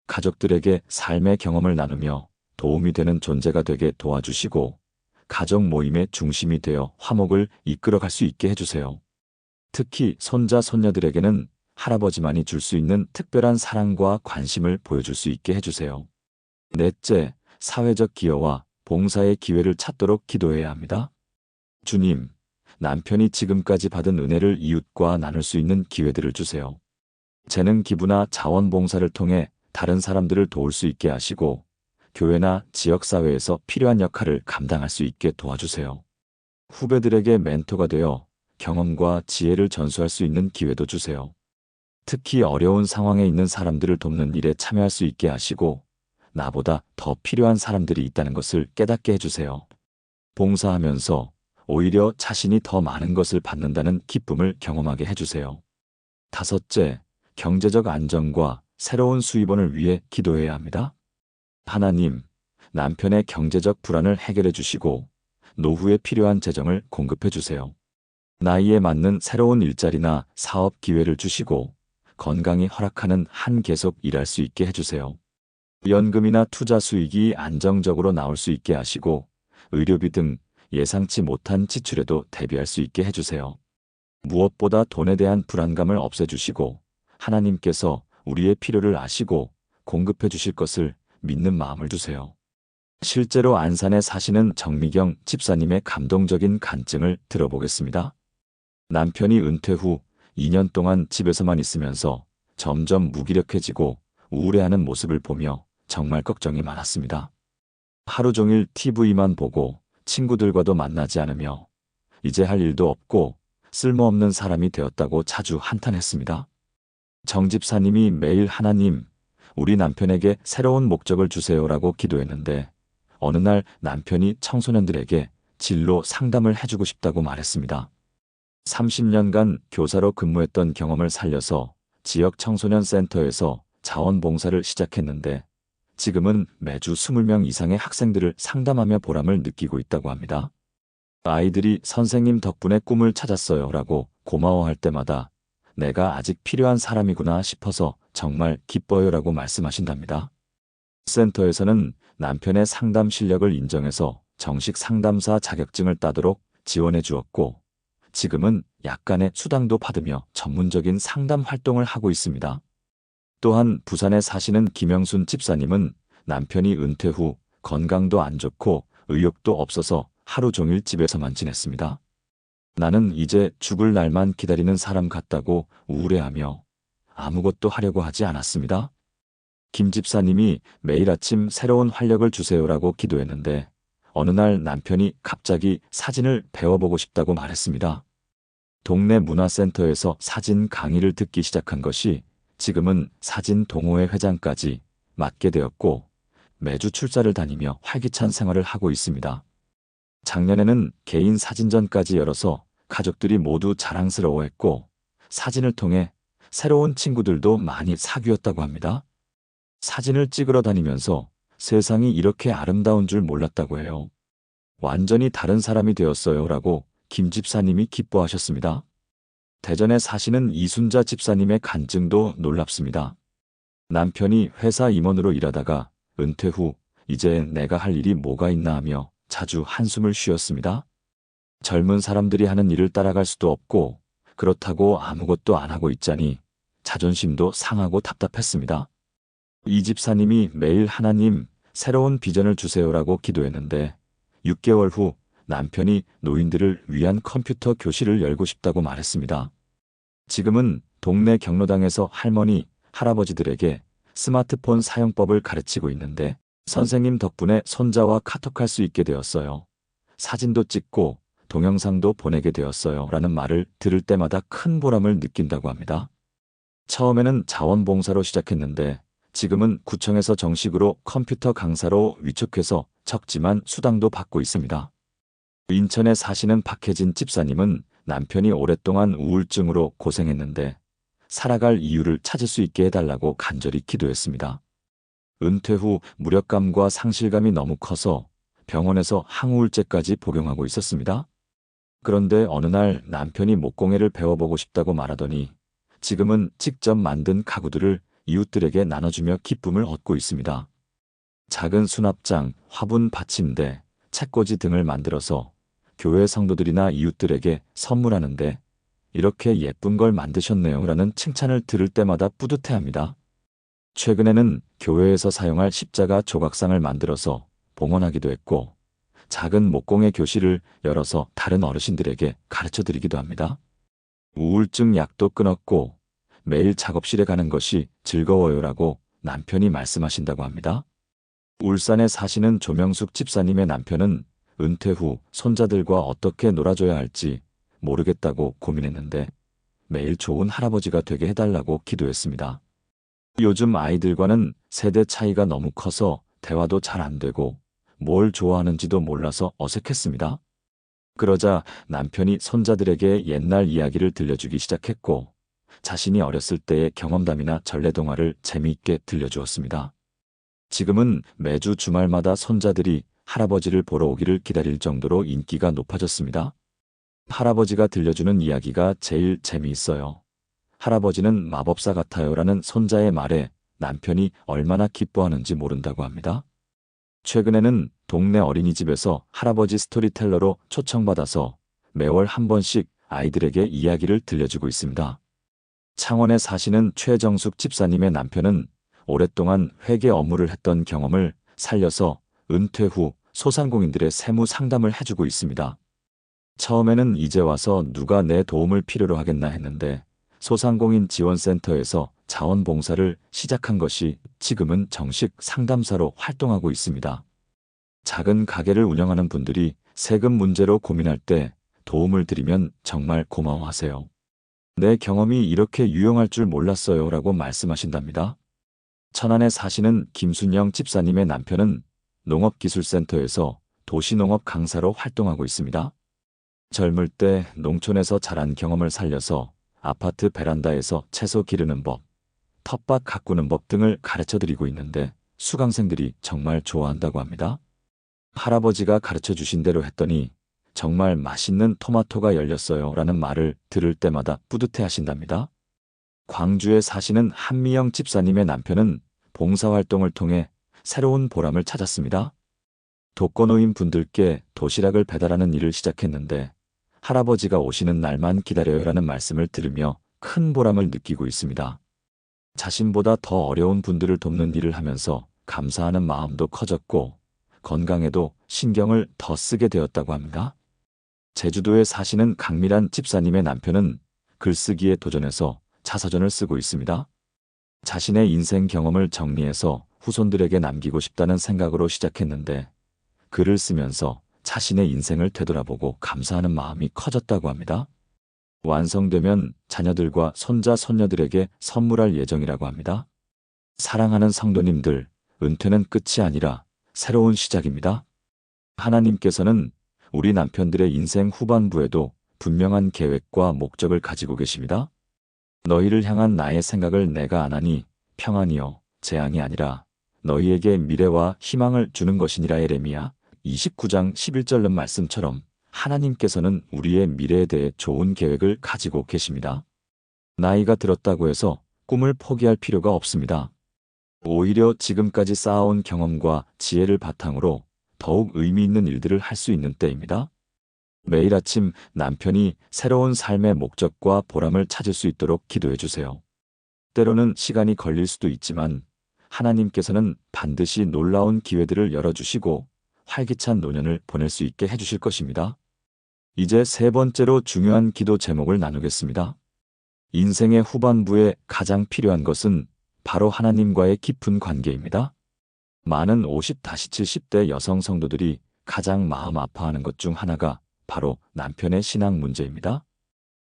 가족들에게 삶의 경험을 나누며 도움이 되는 존재가 되게 도와주시고 가족 모임의 중심이 되어 화목을 이끌어갈 수 있게 해주세요. 특히 손자, 손녀들에게는 할아버지만이 줄 수 있는 특별한 사랑과 관심을 보여줄 수 있게 해주세요. 넷째, 사회적 기여와 봉사의 기회를 찾도록 기도해야 합니다. 주님, 남편이 지금까지 받은 은혜를 이웃과 나눌 수 있는 기회들을 주세요. 재능 기부나 자원봉사를 통해 다른 사람들을 도울 수 있게 하시고 교회나 지역사회에서 필요한 역할을 감당할 수 있게 도와주세요. 후배들에게 멘토가 되어 경험과 지혜를 전수할 수 있는 기회도 주세요. 특히 어려운 상황에 있는 사람들을 돕는 일에 참여할 수 있게 하시고 나보다 더 필요한 사람들이 있다는 것을 깨닫게 해주세요. 봉사하면서 오히려 자신이 더 많은 것을 받는다는 기쁨을 경험하게 해주세요. 다섯째, 경제적 안정과 새로운 수입원을 위해 기도해야 합니다. 하나님, 남편의 경제적 불안을 해결해 주시고 노후에 필요한 재정을 공급해 주세요. 나이에 맞는 새로운 일자리나 사업 기회를 주시고 건강이 허락하는 한 계속 일할 수 있게 해주세요. 연금이나 투자 수익이 안정적으로 나올 수 있게 하시고 의료비 등 예상치 못한 지출에도 대비할 수 있게 해주세요. 무엇보다 돈에 대한 불안감을 없애주시고 하나님께서 우리의 필요를 아시고 공급해 주실 것을 믿는 마음을 주세요. 실제로 안산에 사시는 정미경 집사님의 감동적인 간증을 들어보겠습니다. 남편이 은퇴 후 2년 동안 집에서만 있으면서 점점 무기력해지고 우울해하는 모습을 보며 정말 걱정이 많았습니다. 하루 종일 TV만 보고 친구들과도 만나지 않으며 이제 할 일도 없고 쓸모없는 사람이 되었다고 자주 한탄했습니다. 정 집사님이 매일 하나님, 우리 남편에게 새로운 목적을 주세요라고 기도했는데 어느 날 남편이 청소년들에게 진로 상담을 해주고 싶다고 말했습니다. 30년간 교사로 근무했던 경험을 살려서 지역 청소년 센터에서 자원봉사를 시작했는데 지금은 매주 20명 이상의 학생들을 상담하며 보람을 느끼고 있다고 합니다. 아이들이 선생님 덕분에 꿈을 찾았어요 라고 고마워할 때마다 내가 아직 필요한 사람이구나 싶어서 정말 기뻐요라고 말씀하신답니다. 센터에서는 남편의 상담 실력을 인정해서 정식 상담사 자격증을 따도록 지원해 주었고, 지금은 약간의 수당도 받으며 전문적인 상담 활동을 하고 있습니다. 또한 부산에 사시는 김영순 집사님은 남편이 은퇴 후 건강도 안 좋고 의욕도 없어서 하루 종일 집에서만 지냈습니다. 나는 이제 죽을 날만 기다리는 사람 같다고 우울해하며 아무것도 하려고 하지 않았습니다. 김 집사님이 매일 아침 새로운 활력을 주세요라고 기도했는데 어느 날 남편이 갑자기 사진을 배워보고 싶다고 말했습니다. 동네 문화센터에서 사진 강의를 듣기 시작한 것이 지금은 사진 동호회 회장까지 맡게 되었고 매주 출사를 다니며 활기찬 생활을 하고 있습니다. 작년에는 개인 사진전까지 열어서 가족들이 모두 자랑스러워했고 사진을 통해 새로운 친구들도 많이 사귀었다고 합니다. 사진을 찍으러 다니면서 세상이 이렇게 아름다운 줄 몰랐다고 해요. 완전히 다른 사람이 되었어요 라고 김 집사님이 기뻐하셨습니다. 대전에 사시는 이순자 집사님의 간증도 놀랍습니다. 남편이 회사 임원으로 일하다가 은퇴 후 이제 내가 할 일이 뭐가 있나 하며 자주 한숨을 쉬었습니다. 젊은 사람들이 하는 일을 따라갈 수도 없고 그렇다고 아무것도 안 하고 있자니 자존심도 상하고 답답했습니다. 이 집사님이 매일 하나님 새로운 비전을 주세요라고 기도했는데 6개월 후 남편이 노인들을 위한 컴퓨터 교실을 열고 싶다고 말했습니다. 지금은 동네 경로당에서 할머니, 할아버지들에게 스마트폰 사용법을 가르치고 있는데 선생님 덕분에 손자와 카톡할 수 있게 되었어요. 사진도 찍고 동영상도 보내게 되었어요. 라는 말을 들을 때마다 큰 보람을 느낀다고 합니다. 처음에는 자원봉사로 시작했는데 지금은 구청에서 정식으로 컴퓨터 강사로 위촉해서 적지만 수당도 받고 있습니다. 인천에 사시는 박혜진 집사님은 남편이 오랫동안 우울증으로 고생했는데 살아갈 이유를 찾을 수 있게 해달라고 간절히 기도했습니다. 은퇴 후 무력감과 상실감이 너무 커서 병원에서 항우울제까지 복용하고 있었습니다. 그런데 어느 날 남편이 목공예를 배워보고 싶다고 말하더니 지금은 직접 만든 가구들을 이웃들에게 나눠주며 기쁨을 얻고 있습니다. 작은 수납장, 화분 받침대, 책꽂이 등을 만들어서 교회 성도들이나 이웃들에게 선물하는데 이렇게 예쁜 걸 만드셨네요 라는 칭찬을 들을 때마다 뿌듯해합니다. 최근에는 교회에서 사용할 십자가 조각상을 만들어서 봉헌하기도 했고 작은 목공예 교실을 열어서 다른 어르신들에게 가르쳐드리기도 합니다. 우울증 약도 끊었고 매일 작업실에 가는 것이 즐거워요라고 남편이 말씀하신다고 합니다. 울산에 사시는 조명숙 집사님의 남편은 은퇴 후 손자들과 어떻게 놀아줘야 할지 모르겠다고 고민했는데 매일 좋은 할아버지가 되게 해달라고 기도했습니다. 요즘 아이들과는 세대 차이가 너무 커서 대화도 잘 안 되고 뭘 좋아하는지도 몰라서 어색했습니다. 그러자 남편이 손자들에게 옛날 이야기를 들려주기 시작했고 자신이 어렸을 때의 경험담이나 전래동화를 재미있게 들려주었습니다. 지금은 매주 주말마다 손자들이 할아버지를 보러 오기를 기다릴 정도로 인기가 높아졌습니다. 할아버지가 들려주는 이야기가 제일 재미있어요. 할아버지는 마법사 같아요라는 손자의 말에 남편이 얼마나 기뻐하는지 모른다고 합니다. 최근에는 동네 어린이집에서 할아버지 스토리텔러로 초청받아서 매월 한 번씩 아이들에게 이야기를 들려주고 있습니다. 창원에 사시는 최정숙 집사님의 남편은 오랫동안 회계 업무를 했던 경험을 살려서 은퇴 후 소상공인들의 세무 상담을 해주고 있습니다. 처음에는 이제 와서 누가 내 도움을 필요로 하겠나 했는데 소상공인 지원센터에서 자원봉사를 시작한 것이 지금은 정식 상담사로 활동하고 있습니다. 작은 가게를 운영하는 분들이 세금 문제로 고민할 때 도움을 드리면 정말 고마워하세요. 내 경험이 이렇게 유용할 줄 몰랐어요 라고 말씀하신답니다. 천안에 사시는 김순영 집사님의 남편은 농업기술센터에서 도시농업 강사로 활동하고 있습니다. 젊을 때 농촌에서 자란 경험을 살려서 아파트 베란다에서 채소 기르는 법, 텃밭 가꾸는 법 등을 가르쳐드리고 있는데 수강생들이 정말 좋아한다고 합니다. 할아버지가 가르쳐 주신 대로 했더니 정말 맛있는 토마토가 열렸어요 라는 말을 들을 때마다 뿌듯해 하신답니다. 광주에 사시는 한미영 집사님의 남편은 봉사활동을 통해 새로운 보람을 찾았습니다. 독거노인 분들께 도시락을 배달하는 일을 시작했는데 할아버지가 오시는 날만 기다려요라는 말씀을 들으며 큰 보람을 느끼고 있습니다. 자신보다 더 어려운 분들을 돕는 일을 하면서 감사하는 마음도 커졌고 건강에도 신경을 더 쓰게 되었다고 합니다. 제주도에 사시는 강미란 집사님의 남편은 글쓰기에 도전해서 자서전을 쓰고 있습니다. 자신의 인생 경험을 정리해서 후손들에게 남기고 싶다는 생각으로 시작했는데 글을 쓰면서 자신의 인생을 되돌아보고 감사하는 마음이 커졌다고 합니다. 완성되면 자녀들과 손자, 손녀들에게 선물할 예정이라고 합니다. 사랑하는 성도님들, 은퇴는 끝이 아니라 새로운 시작입니다. 하나님께서는 우리 남편들의 인생 후반부에도 분명한 계획과 목적을 가지고 계십니다. 너희를 향한 나의 생각을 내가 아나니 평안이요 재앙이 아니라 너희에게 미래와 희망을 주는 것이니라. 예레미야 29장 11절는 말씀처럼 하나님께서는 우리의 미래에 대해 좋은 계획을 가지고 계십니다. 나이가 들었다고 해서 꿈을 포기할 필요가 없습니다. 오히려 지금까지 쌓아온 경험과 지혜를 바탕으로 더욱 의미 있는 일들을 할 수 있는 때입니다. 매일 아침 남편이 새로운 삶의 목적과 보람을 찾을 수 있도록 기도해 주세요. 때로는 시간이 걸릴 수도 있지만 하나님께서는 반드시 놀라운 기회들을 열어주시고 활기찬 노년을 보낼 수 있게 해주실 것입니다. 이제 세 번째로 중요한 기도 제목을 나누겠습니다. 인생의 후반부에 가장 필요한 것은 바로 하나님과의 깊은 관계입니다. 많은 50-70대 여성 성도들이 가장 마음 아파하는 것 중 하나가 바로 남편의 신앙 문제입니다.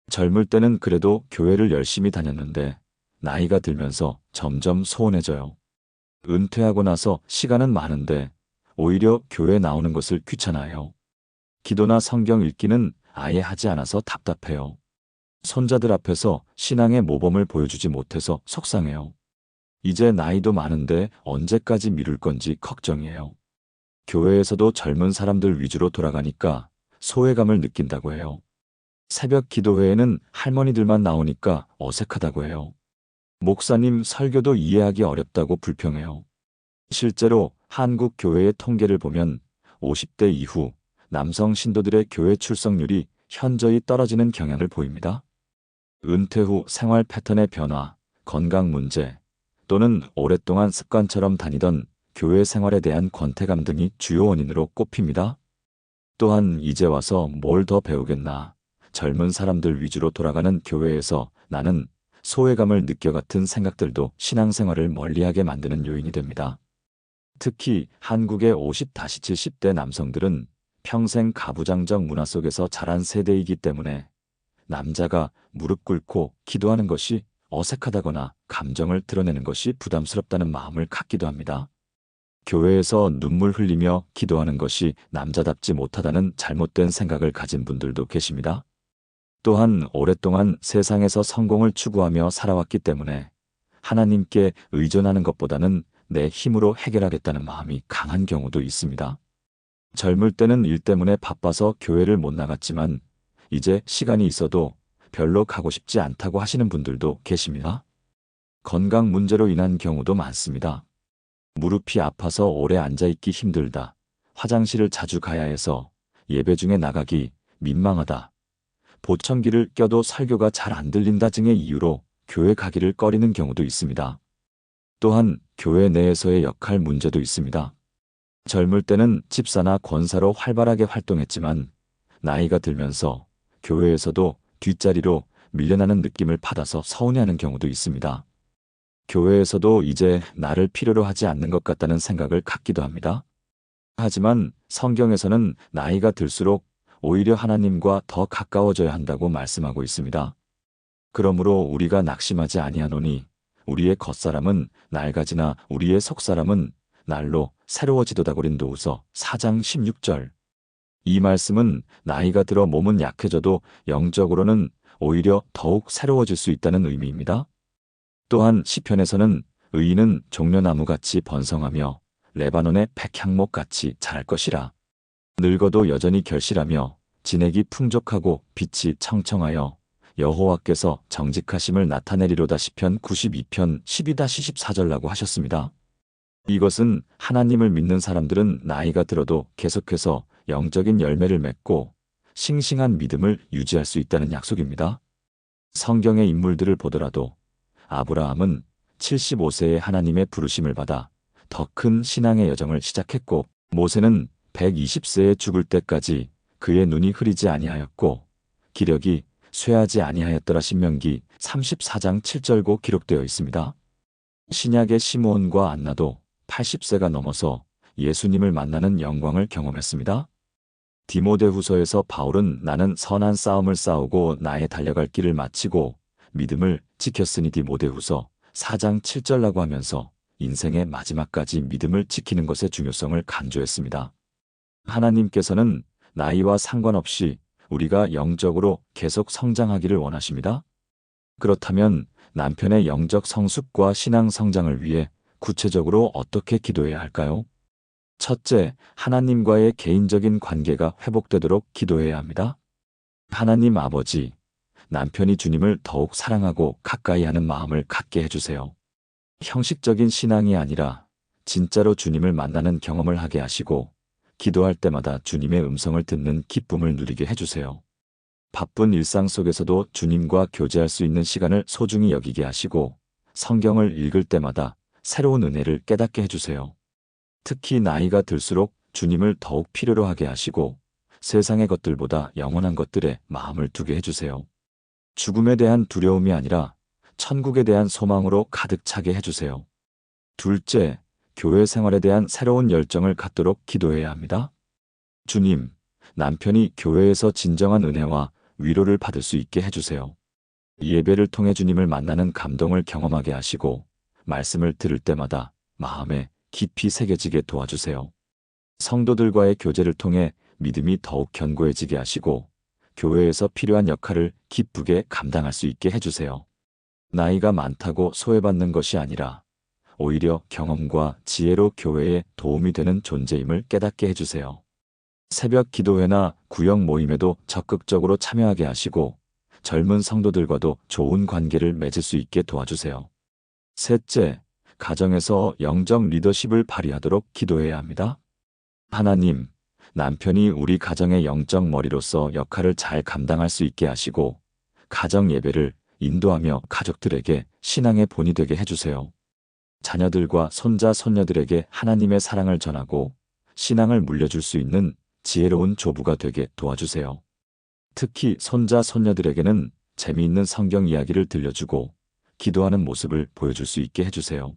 젊을 때는 그래도 교회를 열심히 다녔는데 나이가 들면서 점점 소원해져요. 은퇴하고 나서 시간은 많은데 오히려 교회 나오는 것을 귀찮아해요. 기도나 성경 읽기는 아예 하지 않아서 답답해요. 손자들 앞에서 신앙의 모범을 보여주지 못해서 속상해요. 이제 나이도 많은데 언제까지 미룰 건지 걱정이에요. 교회에서도 젊은 사람들 위주로 돌아가니까 소외감을 느낀다고 해요. 새벽 기도회에는 할머니들만 나오니까 어색하다고 해요. 목사님 설교도 이해하기 어렵다고 불평해요. 실제로 한국 교회의 통계를 보면 50대 이후 남성 신도들의 교회 출석률이 현저히 떨어지는 경향을 보입니다. 은퇴 후 생활 패턴의 변화, 건강 문제, 또는 오랫동안 습관처럼 다니던 교회 생활에 대한 권태감 등이 주요 원인으로 꼽힙니다. 또한 이제 와서 뭘 더 배우겠나, 젊은 사람들 위주로 돌아가는 교회에서 나는 소외감을 느껴 같은 생각들도 신앙생활을 멀리하게 만드는 요인이 됩니다. 특히 한국의 50-70대 남성들은 평생 가부장적 문화 속에서 자란 세대이기 때문에 남자가 무릎 꿇고 기도하는 것이 어색하다거나 감정을 드러내는 것이 부담스럽다는 마음을 갖기도 합니다. 교회에서 눈물 흘리며 기도하는 것이 남자답지 못하다는 잘못된 생각을 가진 분들도 계십니다. 또한 오랫동안 세상에서 성공을 추구하며 살아왔기 때문에 하나님께 의존하는 것보다는 내 힘으로 해결하겠다는 마음이 강한 경우도 있습니다. 젊을 때는 일 때문에 바빠서 교회를 못 나갔지만 이제 시간이 있어도 별로 가고 싶지 않다고 하시는 분들도 계십니다. 건강 문제로 인한 경우도 많습니다. 무릎이 아파서 오래 앉아있기 힘들다, 화장실을 자주 가야 해서 예배 중에 나가기 민망하다, 보청기를 껴도 설교가 잘 안 들린다 등의 이유로 교회 가기를 꺼리는 경우도 있습니다. 또한 교회 내에서의 역할 문제도 있습니다. 젊을 때는 집사나 권사로 활발하게 활동했지만 나이가 들면서 교회에서도 뒷자리로 밀려나는 느낌을 받아서 서운해하는 경우도 있습니다. 교회에서도 이제 나를 필요로 하지 않는 것 같다는 생각을 갖기도 합니다. 하지만 성경에서는 나이가 들수록 오히려 하나님과 더 가까워져야 한다고 말씀하고 있습니다. 그러므로 우리가 낙심하지 아니하노니 우리의 겉사람은 낡아지나 우리의 속사람은 날로 새로워지도다. 고린도후서 4장 16절. 이 말씀은 나이가 들어 몸은 약해져도 영적으로는 오히려 더욱 새로워질 수 있다는 의미입니다. 또한 시편에서는 의인은 종려나무같이 번성하며 레바논의 백향목같이 자랄 것이라. 늙어도 여전히 결실하며 진액이 풍족하고 빛이 청청하여 여호와께서 정직하심을 나타내리로다 시편 92편 12-14절라고 하셨습니다. 이것은 하나님을 믿는 사람들은 나이가 들어도 계속해서 영적인 열매를 맺고 싱싱한 믿음을 유지할 수 있다는 약속입니다. 성경의 인물들을 보더라도 아브라함은 75세에 하나님의 부르심을 받아 더 큰 신앙의 여정을 시작했고, 모세는 120세에 죽을 때까지 그의 눈이 흐리지 아니하였고 기력이 쇠하지 아니하였더라. 신명기 34장 7절고 기록되어 있습니다. 신약의 시므온과 안나도 80세가 넘어서 예수님을 만나는 영광을 경험했습니다. 디모데후서에서 바울은 나는 선한 싸움을 싸우고 나의 달려갈 길을 마치고 믿음을 지켰으니 디모데후서 4장 7절라고 하면서 인생의 마지막까지 믿음을 지키는 것의 중요성을 강조했습니다. 하나님께서는 나이와 상관없이 우리가 영적으로 계속 성장하기를 원하십니다. 그렇다면 남편의 영적 성숙과 신앙 성장을 위해 구체적으로 어떻게 기도해야 할까요? 첫째, 하나님과의 개인적인 관계가 회복되도록 기도해야 합니다. 하나님 아버지, 남편이 주님을 더욱 사랑하고 가까이 하는 마음을 갖게 해주세요. 형식적인 신앙이 아니라 진짜로 주님을 만나는 경험을 하게 하시고 기도할 때마다 주님의 음성을 듣는 기쁨을 누리게 해주세요. 바쁜 일상 속에서도 주님과 교제할 수 있는 시간을 소중히 여기게 하시고 성경을 읽을 때마다 새로운 은혜를 깨닫게 해주세요. 특히 나이가 들수록 주님을 더욱 필요로 하게 하시고 세상의 것들보다 영원한 것들에 마음을 두게 해주세요. 죽음에 대한 두려움이 아니라 천국에 대한 소망으로 가득 차게 해주세요. 둘째, 교회 생활에 대한 새로운 열정을 갖도록 기도해야 합니다. 주님, 남편이 교회에서 진정한 은혜와 위로를 받을 수 있게 해주세요. 예배를 통해 주님을 만나는 감동을 경험하게 하시고 말씀을 들을 때마다 마음에 깊이 새겨지게 도와주세요. 성도들과의 교제를 통해 믿음이 더욱 견고해지게 하시고 교회에서 필요한 역할을 기쁘게 감당할 수 있게 해주세요. 나이가 많다고 소외받는 것이 아니라 오히려 경험과 지혜로 교회에 도움이 되는 존재임을 깨닫게 해주세요. 새벽 기도회나 구역 모임에도 적극적으로 참여하게 하시고 젊은 성도들과도 좋은 관계를 맺을 수 있게 도와주세요. 셋째, 가정에서 영적 리더십을 발휘하도록 기도해야 합니다. 하나님, 남편이 우리 가정의 영적 머리로서 역할을 잘 감당할 수 있게 하시고 가정 예배를 인도하며 가족들에게 신앙의 본이 되게 해주세요. 자녀들과 손자, 손녀들에게 하나님의 사랑을 전하고 신앙을 물려줄 수 있는 지혜로운 조부가 되게 도와주세요. 특히 손자, 손녀들에게는 재미있는 성경 이야기를 들려주고 기도하는 모습을 보여줄 수 있게 해주세요.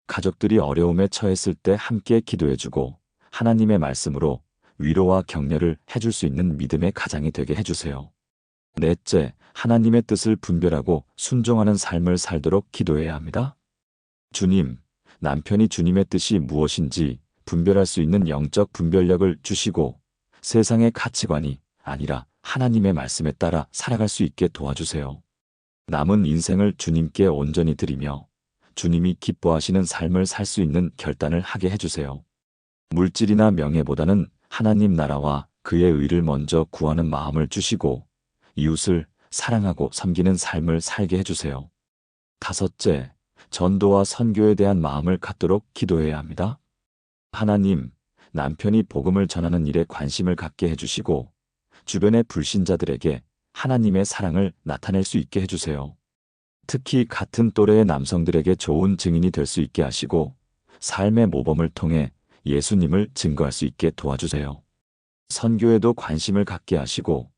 가족들이 어려움에 처했을 때 함께 기도해주고 하나님의 말씀으로 위로와 격려를 해줄 수 있는 믿음의 가장이 되게 해주세요. 넷째, 하나님의 뜻을 분별하고 순종하는 삶을 살도록 기도해야 합니다. 주님, 남편이 주님의 뜻이 무엇인지 분별할 수 있는 영적 분별력을 주시고 세상의 가치관이 아니라 하나님의 말씀에 따라 살아갈 수 있게 도와주세요. 남은 인생을 주님께 온전히 드리며 주님이 기뻐하시는 삶을 살 수 있는 결단을 하게 해주세요. 물질이나 명예보다는 하나님 나라와 그의 의를 먼저 구하는 마음을 주시고 이웃을 사랑하고 섬기는 삶을 살게 해주세요. 다섯째, 전도와 선교에 대한 마음을 갖도록 기도해야 합니다. 하나님, 남편이 복음을 전하는 일에 관심을 갖게 해주시고 주변의 불신자들에게 하나님의 사랑을 나타낼 수 있게 해주세요. 특히 같은 또래의 남성들에게 좋은 증인이 될 수 있게 하시고 삶의 모범을 통해 예수님을 증거할 수 있게 도와주세요. 선교에도 관심을 갖게 하시고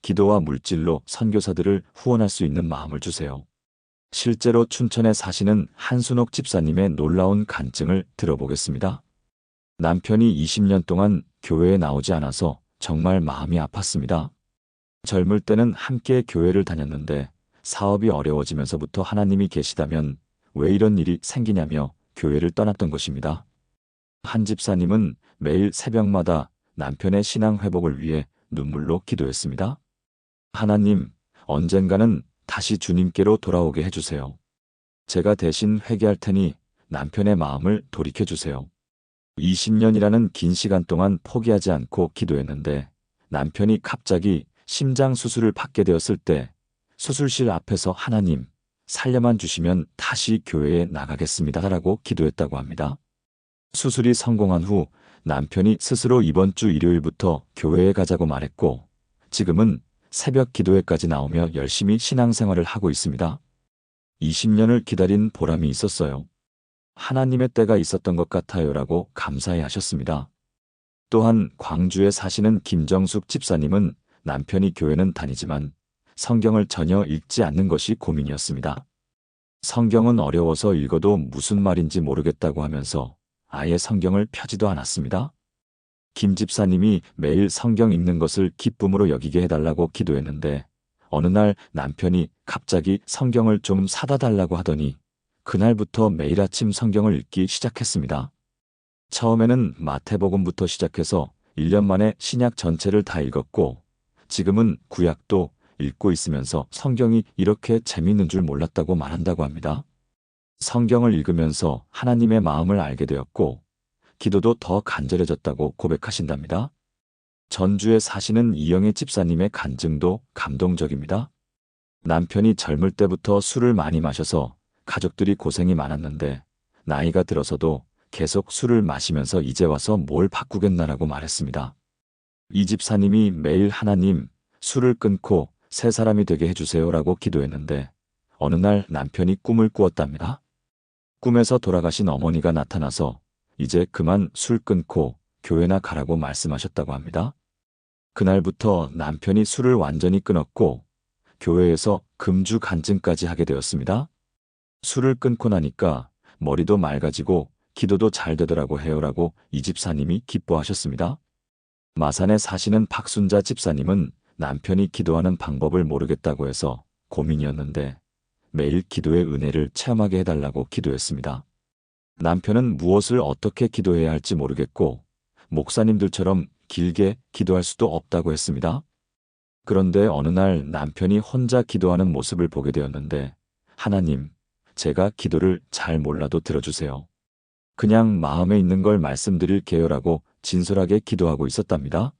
기도와 물질로 선교사들을 후원할 수 있는 마음을 주세요. 실제로 춘천에 사시는 한순옥 집사님의 놀라운 간증을 들어보겠습니다. 남편이 20년 동안 교회에 나오지 않아서 정말 마음이 아팠습니다. 젊을 때는 함께 교회를 다녔는데 사업이 어려워지면서부터 하나님이 계시다면 왜 이런 일이 생기냐며 교회를 떠났던 것입니다. 한 집사님은 매일 새벽마다 남편의 신앙 회복을 위해 눈물로 기도했습니다. 하나님, 언젠가는 다시 주님께로 돌아오게 해주세요. 제가 대신 회개할 테니 남편의 마음을 돌이켜주세요. 20년이라는 긴 시간 동안 포기하지 않고 기도했는데 남편이 갑자기 심장 수술을 받게 되었을 때 수술실 앞에서 하나님, 살려만 주시면 다시 교회에 나가겠습니다라고 기도했다고 합니다. 수술이 성공한 후 남편이 스스로 이번 주 일요일부터 교회에 가자고 말했고, 지금은 새벽 기도회까지 나오며 열심히 신앙생활을 하고 있습니다. 20년을 기다린 보람이 있었어요. 하나님의 때가 있었던 것 같아요라고 감사해 하셨습니다. 또한 광주에 사시는 김정숙 집사님은 남편이 교회는 다니지만 성경을 전혀 읽지 않는 것이 고민이었습니다. 성경은 어려워서 읽어도 무슨 말인지 모르겠다고 하면서 아예 성경을 펴지도 않았습니다. 김 집사님이 매일 성경 읽는 것을 기쁨으로 여기게 해달라고 기도했는데 어느 날 남편이 갑자기 성경을 좀 사다 달라고 하더니 그날부터 매일 아침 성경을 읽기 시작했습니다. 처음에는 마태복음부터 시작해서 1년 만에 신약 전체를 다 읽었고 지금은 구약도 읽고 있으면서 성경이 이렇게 재미있는 줄 몰랐다고 말한다고 합니다. 성경을 읽으면서 하나님의 마음을 알게 되었고 기도도 더 간절해졌다고 고백하신답니다. 전주에 사시는 이영애 집사님의 간증도 감동적입니다. 남편이 젊을 때부터 술을 많이 마셔서 가족들이 고생이 많았는데 나이가 들어서도 계속 술을 마시면서 이제 와서 뭘 바꾸겠나라고 말했습니다. 이 집사님이 매일 하나님, 술을 끊고 새 사람이 되게 해주세요라고 기도했는데 어느 날 남편이 꿈을 꾸었답니다. 꿈에서 돌아가신 어머니가 나타나서 이제 그만 술 끊고 교회나 가라고 말씀하셨다고 합니다. 그날부터 남편이 술을 완전히 끊었고 교회에서 금주 간증까지 하게 되었습니다. 술을 끊고 나니까 머리도 맑아지고 기도도 잘 되더라고 해요라고 이 집사님이 기뻐하셨습니다. 마산에 사시는 박순자 집사님은 남편이 기도하는 방법을 모르겠다고 해서 고민이었는데 매일 기도의 은혜를 체험하게 해달라고 기도했습니다. 남편은 무엇을 어떻게 기도해야 할지 모르겠고 목사님들처럼 길게 기도할 수도 없다고 했습니다. 그런데 어느 날 남편이 혼자 기도하는 모습을 보게 되었는데 하나님, 제가 기도를 잘 몰라도 들어주세요. 그냥 마음에 있는 걸 말씀드릴게요라고 진솔하게 기도하고 있었답니다.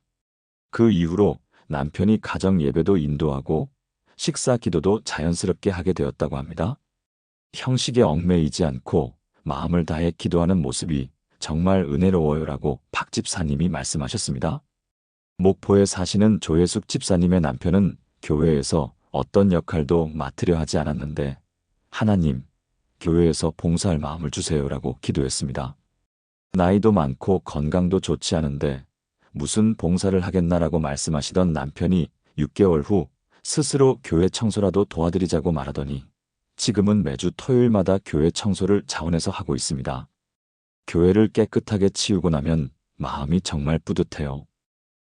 그 이후로 남편이 가정 예배도 인도하고 식사 기도도 자연스럽게 하게 되었다고 합니다. 형식에 얽매이지 않고 마음을 다해 기도하는 모습이 정말 은혜로워요라고 박 집사님이 말씀하셨습니다. 목포에 사시는 조혜숙 집사님의 남편은 교회에서 어떤 역할도 맡으려 하지 않았는데 하나님, 교회에서 봉사할 마음을 주세요라고 기도했습니다. 나이도 많고 건강도 좋지 않은데 무슨 봉사를 하겠나라고 말씀하시던 남편이 6개월 후 스스로 교회 청소라도 도와드리자고 말하더니 지금은 매주 토요일마다 교회 청소를 자원해서 하고 있습니다. 교회를 깨끗하게 치우고 나면 마음이 정말 뿌듯해요.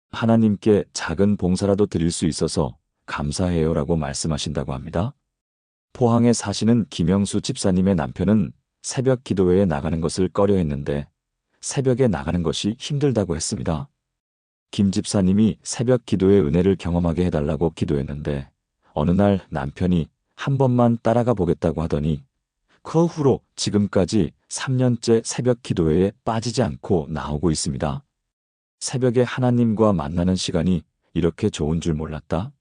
하나님께 작은 봉사라도 드릴 수 있어서 감사해요라고 말씀하신다고 합니다. 포항에 사시는 김영수 집사님의 남편은 새벽 기도회에 나가는 것을 꺼려했는데 새벽에 나가는 것이 힘들다고 했습니다. 김 집사님이 새벽 기도의 은혜를 경험하게 해달라고 기도했는데 어느 날 남편이 한 번만 따라가 보겠다고 하더니 그 후로 지금까지 3년째 새벽 기도회에 빠지지 않고 나오고 있습니다. 새벽에 하나님과 만나는 시간이 이렇게 좋은 줄 몰랐다.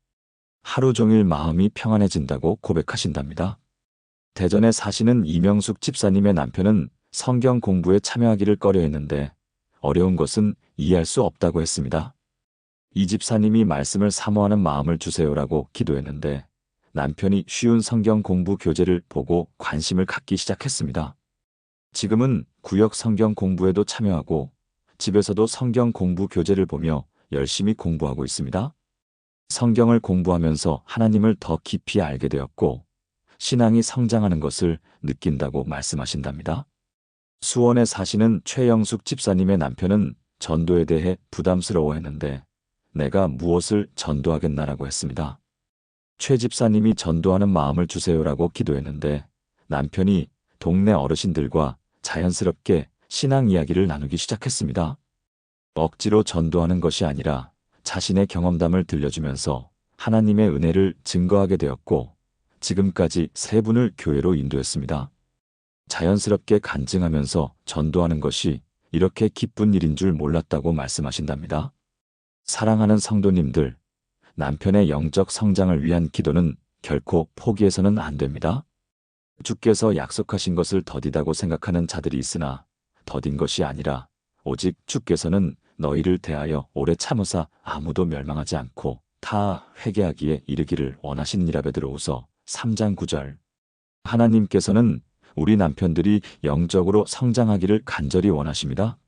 하루 종일 마음이 평안해진다고 고백하신답니다. 대전에 사시는 이명숙 집사님의 남편은 성경 공부에 참여하기를 꺼려했는데 어려운 것은 이해할 수 없다고 했습니다. 이 집사님이 말씀을 사모하는 마음을 주세요라고 기도했는데 남편이 쉬운 성경 공부 교재를 보고 관심을 갖기 시작했습니다. 지금은 구역 성경 공부에도 참여하고 집에서도 성경 공부 교재를 보며 열심히 공부하고 있습니다. 성경을 공부하면서 하나님을 더 깊이 알게 되었고 신앙이 성장하는 것을 느낀다고 말씀하신답니다. 수원에 사시는 최영숙 집사님의 남편은 전도에 대해 부담스러워했는데 내가 무엇을 전도하겠나라고 했습니다. 최 집사님이 전도하는 마음을 주세요라고 기도했는데 남편이 동네 어르신들과 자연스럽게 신앙 이야기를 나누기 시작했습니다. 억지로 전도하는 것이 아니라 자신의 경험담을 들려주면서 하나님의 은혜를 증거하게 되었고 지금까지 3분을 교회로 인도했습니다. 자연스럽게 간증하면서 전도하는 것이 이렇게 기쁜 일인 줄 몰랐다고 말씀하신답니다. 사랑하는 성도님들, 남편의 영적 성장을 위한 기도는 결코 포기해서는 안 됩니다. 주께서 약속하신 것을 더디다고 생각하는 자들이 있으나 더딘 것이 아니라 오직 주께서는 너희를 대하여 오래 참으사 아무도 멸망하지 않고 다 회개하기에 이르기를 원하시니라. 베드로후서 3장 9절. 하나님께서는 우리 남편들이 영적으로 성장하기를 간절히 원하십니다.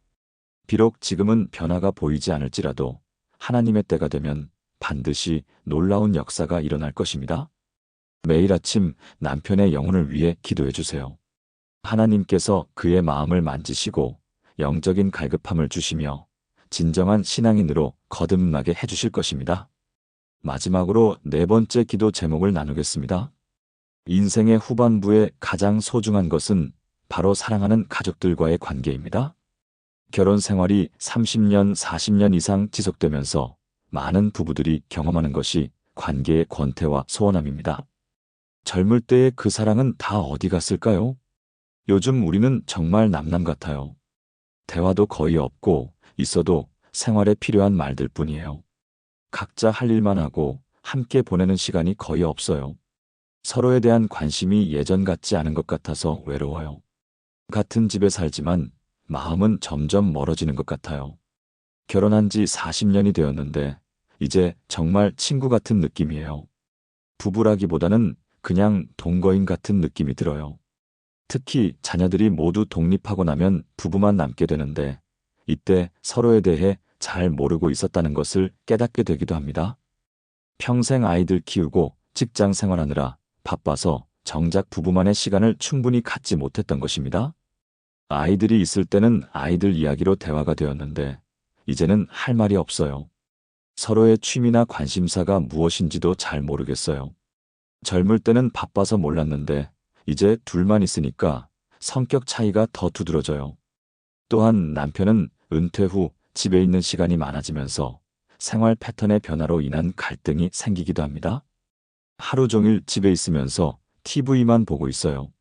비록 지금은 변화가 보이지 않을지라도 하나님의 때가 되면 반드시 놀라운 역사가 일어날 것입니다. 매일 아침 남편의 영혼을 위해 기도해 주세요. 하나님께서 그의 마음을 만지시고 영적인 갈급함을 주시며 진정한 신앙인으로 거듭나게 해주실 것입니다. 마지막으로 네 번째 기도 제목을 나누겠습니다. 인생의 후반부에 가장 소중한 것은 바로 사랑하는 가족들과의 관계입니다. 결혼 생활이 30년, 40년 이상 지속되면서 많은 부부들이 경험하는 것이 관계의 권태와 소원함입니다. 젊을 때의 그 사랑은 다 어디 갔을까요? 요즘 우리는 정말 남남 같아요. 대화도 거의 없고 있어도 생활에 필요한 말들 뿐이에요. 각자 할 일만 하고 함께 보내는 시간이 거의 없어요. 서로에 대한 관심이 예전 같지 않은 것 같아서 외로워요. 같은 집에 살지만 마음은 점점 멀어지는 것 같아요. 결혼한 지 40년이 되었는데 이제 정말 친구 같은 느낌이에요. 부부라기보다는 그냥 동거인 같은 느낌이 들어요. 특히 자녀들이 모두 독립하고 나면 부부만 남게 되는데 이때 서로에 대해 잘 모르고 있었다는 것을 깨닫게 되기도 합니다. 평생 아이들 키우고 직장 생활하느라 바빠서 정작 부부만의 시간을 충분히 갖지 못했던 것입니다. 아이들이 있을 때는 아이들 이야기로 대화가 되었는데 이제는 할 말이 없어요. 서로의 취미나 관심사가 무엇인지도 잘 모르겠어요. 젊을 때는 바빠서 몰랐는데 이제 둘만 있으니까 성격 차이가 더 두드러져요. 또한 남편은 은퇴 후 집에 있는 시간이 많아지면서 생활 패턴의 변화로 인한 갈등이 생기기도 합니다. 하루 종일 집에 있으면서 TV만 보고 있어요.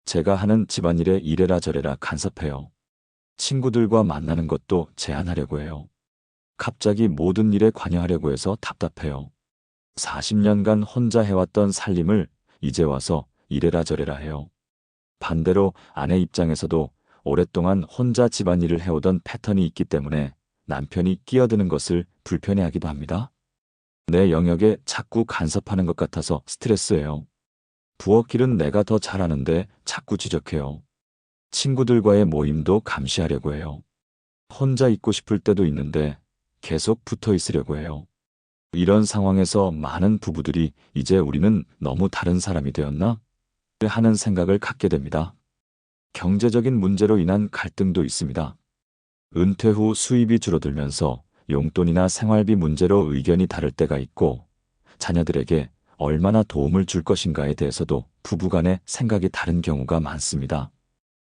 제가 하는 집안일에 이래라 저래라 간섭해요. 친구들과 만나는 것도 제한하려고 해요. 갑자기 모든 일에 관여하려고 해서 답답해요. 40년간 혼자 해왔던 살림을 이제 와서 이래라 저래라 해요. 반대로 아내 입장에서도 오랫동안 혼자 집안일을 해오던 패턴이 있기 때문에 남편이 끼어드는 것을 불편해하기도 합니다. 내 영역에 자꾸 간섭하는 것 같아서 스트레스예요. 부엌일은 내가 더 잘하는데 자꾸 지적해요. 친구들과의 모임도 감시하려고 해요. 혼자 있고 싶을 때도 있는데 계속 붙어 있으려고 해요. 이런 상황에서 많은 부부들이 이제 우리는 너무 다른 사람이 되었나? 하는 생각을 갖게 됩니다. 경제적인 문제로 인한 갈등도 있습니다. 은퇴 후 수입이 줄어들면서 용돈이나 생활비 문제로 의견이 다를 때가 있고 자녀들에게 얼마나 도움을 줄 것인가에 대해서도 부부간의 생각이 다른 경우가 많습니다.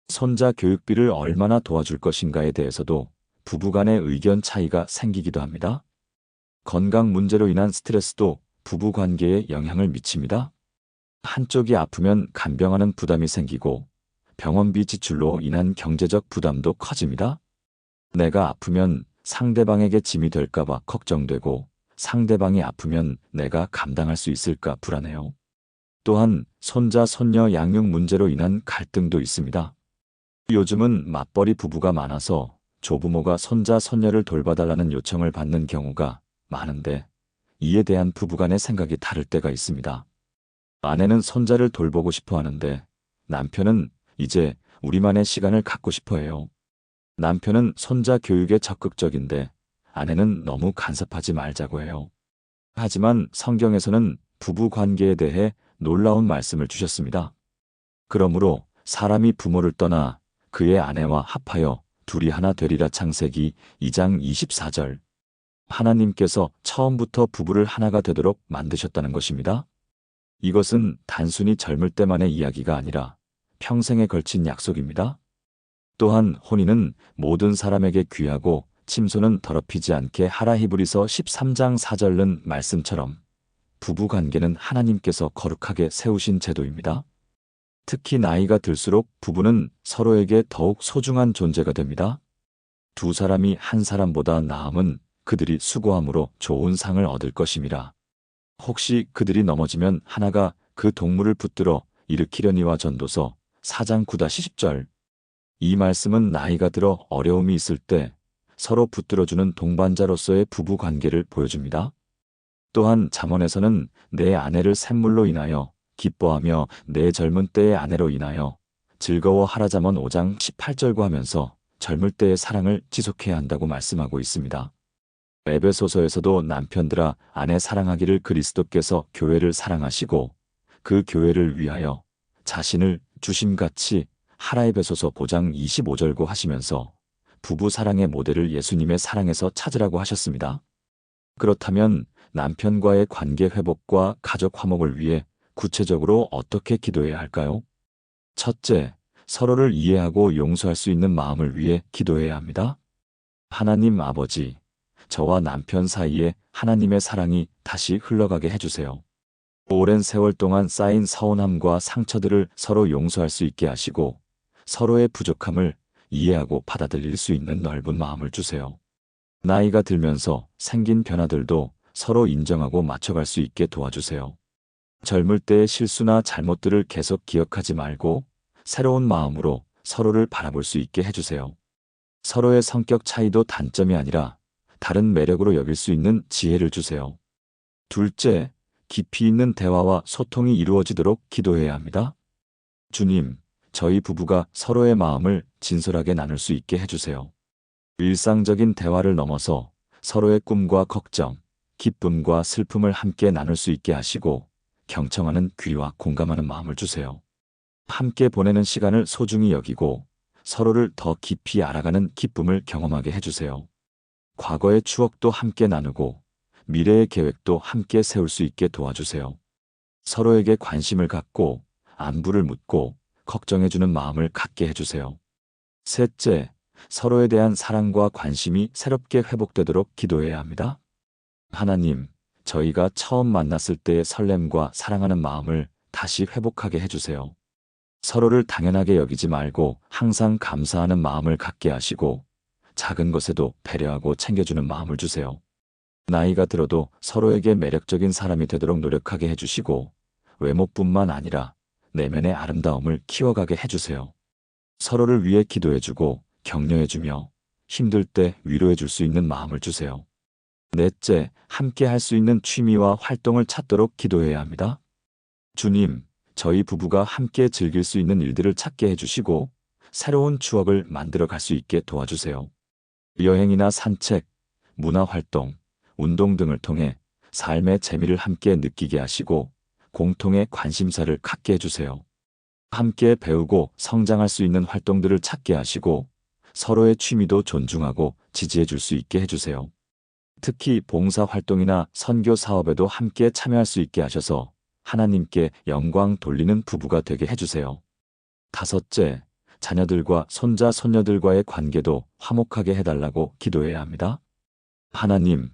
손자 교육비를 얼마나 도와줄 것인가에 대해서도 부부간의 의견 차이가 생기기도 합니다. 건강 문제로 인한 스트레스도 부부 관계에 영향을 미칩니다. 한쪽이 아프면 간병하는 부담이 생기고 병원비 지출로 인한 경제적 부담도 커집니다. 내가 아프면 상대방에게 짐이 될까봐 걱정되고 상대방이 아프면 내가 감당할 수 있을까 불안해요. 또한 손자, 손녀 양육 문제로 인한 갈등도 있습니다. 요즘은 맞벌이 부부가 많아서 조부모가 손자, 손녀를 돌봐달라는 요청을 받는 경우가 많은데 이에 대한 부부간의 생각이 다를 때가 있습니다. 아내는 손자를 돌보고 싶어 하는데 남편은 이제 우리만의 시간을 갖고 싶어 해요. 남편은 손자 교육에 적극적인데 아내는 너무 간섭하지 말자고 해요. 하지만 성경에서는 부부 관계에 대해 놀라운 말씀을 주셨습니다. 그러므로 사람이 부모를 떠나 그의 아내와 합하여 둘이 하나 되리라. 창세기 2장 24절. 하나님께서 처음부터 부부를 하나가 되도록 만드셨다는 것입니다. 이것은 단순히 젊을 때만의 이야기가 아니라 평생에 걸친 약속입니다. 또한 혼인은 모든 사람에게 귀하고 침소는 더럽히지 않게 하라. 히브리서 13장 4절은 말씀처럼 부부관계는 하나님께서 거룩하게 세우신 제도입니다. 특히 나이가 들수록 부부는 서로에게 더욱 소중한 존재가 됩니다. 두 사람이 한 사람보다 나음은 그들이 수고함으로 좋은 상을 얻을 것임이라. 혹시 그들이 넘어지면 하나가 그 동물을 붙들어 일으키려니와. 전도서 4장 9-10절. 이 말씀은 나이가 들어 어려움이 있을 때 서로 붙들어주는 동반자로서의 부부 관계를 보여줍니다. 또한 잠언에서는 내 아내를 샘물로 인하여 기뻐하며 내 젊은 때의 아내로 인하여 즐거워하라. 잠언 5장 18절과 하면서 젊을 때의 사랑을 지속해야 한다고 말씀하고 있습니다. 에베소서에서도 남편들아 아내 사랑하기를 그리스도께서 교회를 사랑하시고 그 교회를 위하여 자신을 주심같이 하라. 에베소서 5장 25절고 하시면서 부부 사랑의 모델을 예수님의 사랑에서 찾으라고 하셨습니다. 그렇다면 남편과의 관계 회복과 가족 화목을 위해 구체적으로 어떻게 기도해야 할까요? 첫째, 서로를 이해하고 용서할 수 있는 마음을 위해 기도해야 합니다. 하나님 아버지, 저와 남편 사이에 하나님의 사랑이 다시 흘러가게 해주세요. 오랜 세월 동안 쌓인 서운함과 상처들을 서로 용서할 수 있게 하시고 서로의 부족함을 이해하고 받아들일 수 있는 넓은 마음을 주세요. 나이가 들면서 생긴 변화들도 서로 인정하고 맞춰갈 수 있게 도와주세요. 젊을 때의 실수나 잘못들을 계속 기억하지 말고 새로운 마음으로 서로를 바라볼 수 있게 해주세요. 서로의 성격 차이도 단점이 아니라 다른 매력으로 여길 수 있는 지혜를 주세요. 둘째, 깊이 있는 대화와 소통이 이루어지도록 기도해야 합니다. 주님, 저희 부부가 서로의 마음을 진솔하게 나눌 수 있게 해주세요. 일상적인 대화를 넘어서 서로의 꿈과 걱정, 기쁨과 슬픔을 함께 나눌 수 있게 하시고 경청하는 귀와 공감하는 마음을 주세요. 함께 보내는 시간을 소중히 여기고 서로를 더 깊이 알아가는 기쁨을 경험하게 해주세요. 과거의 추억도 함께 나누고 미래의 계획도 함께 세울 수 있게 도와주세요. 서로에게 관심을 갖고 안부를 묻고 걱정해주는 마음을 갖게 해주세요. 셋째, 서로에 대한 사랑과 관심이 새롭게 회복되도록 기도해야 합니다. 하나님, 저희가 처음 만났을 때의 설렘과 사랑하는 마음을 다시 회복하게 해주세요. 서로를 당연하게 여기지 말고 항상 감사하는 마음을 갖게 하시고 작은 것에도 배려하고 챙겨주는 마음을 주세요. 나이가 들어도 서로에게 매력적인 사람이 되도록 노력하게 해주시고 외모뿐만 아니라 내면의 아름다움을 키워가게 해주세요. 서로를 위해 기도해주고 격려해주며 힘들 때 위로해줄 수 있는 마음을 주세요. 넷째, 함께 할 수 있는 취미와 활동을 찾도록 기도해야 합니다. 주님, 저희 부부가 함께 즐길 수 있는 일들을 찾게 해주시고 새로운 추억을 만들어 갈 수 있게 도와주세요. 여행이나 산책, 문화활동, 운동 등을 통해 삶의 재미를 함께 느끼게 하시고 공통의 관심사를 갖게 해주세요. 함께 배우고 성장할 수 있는 활동들을 찾게 하시고 서로의 취미도 존중하고 지지해 줄 수 있게 해주세요. 특히 봉사활동이나 선교 사업에도 함께 참여할 수 있게 하셔서 하나님께 영광 돌리는 부부가 되게 해주세요. 다섯째, 자녀들과 손자, 손녀들과의 관계도 화목하게 해달라고 기도해야 합니다. 하나님,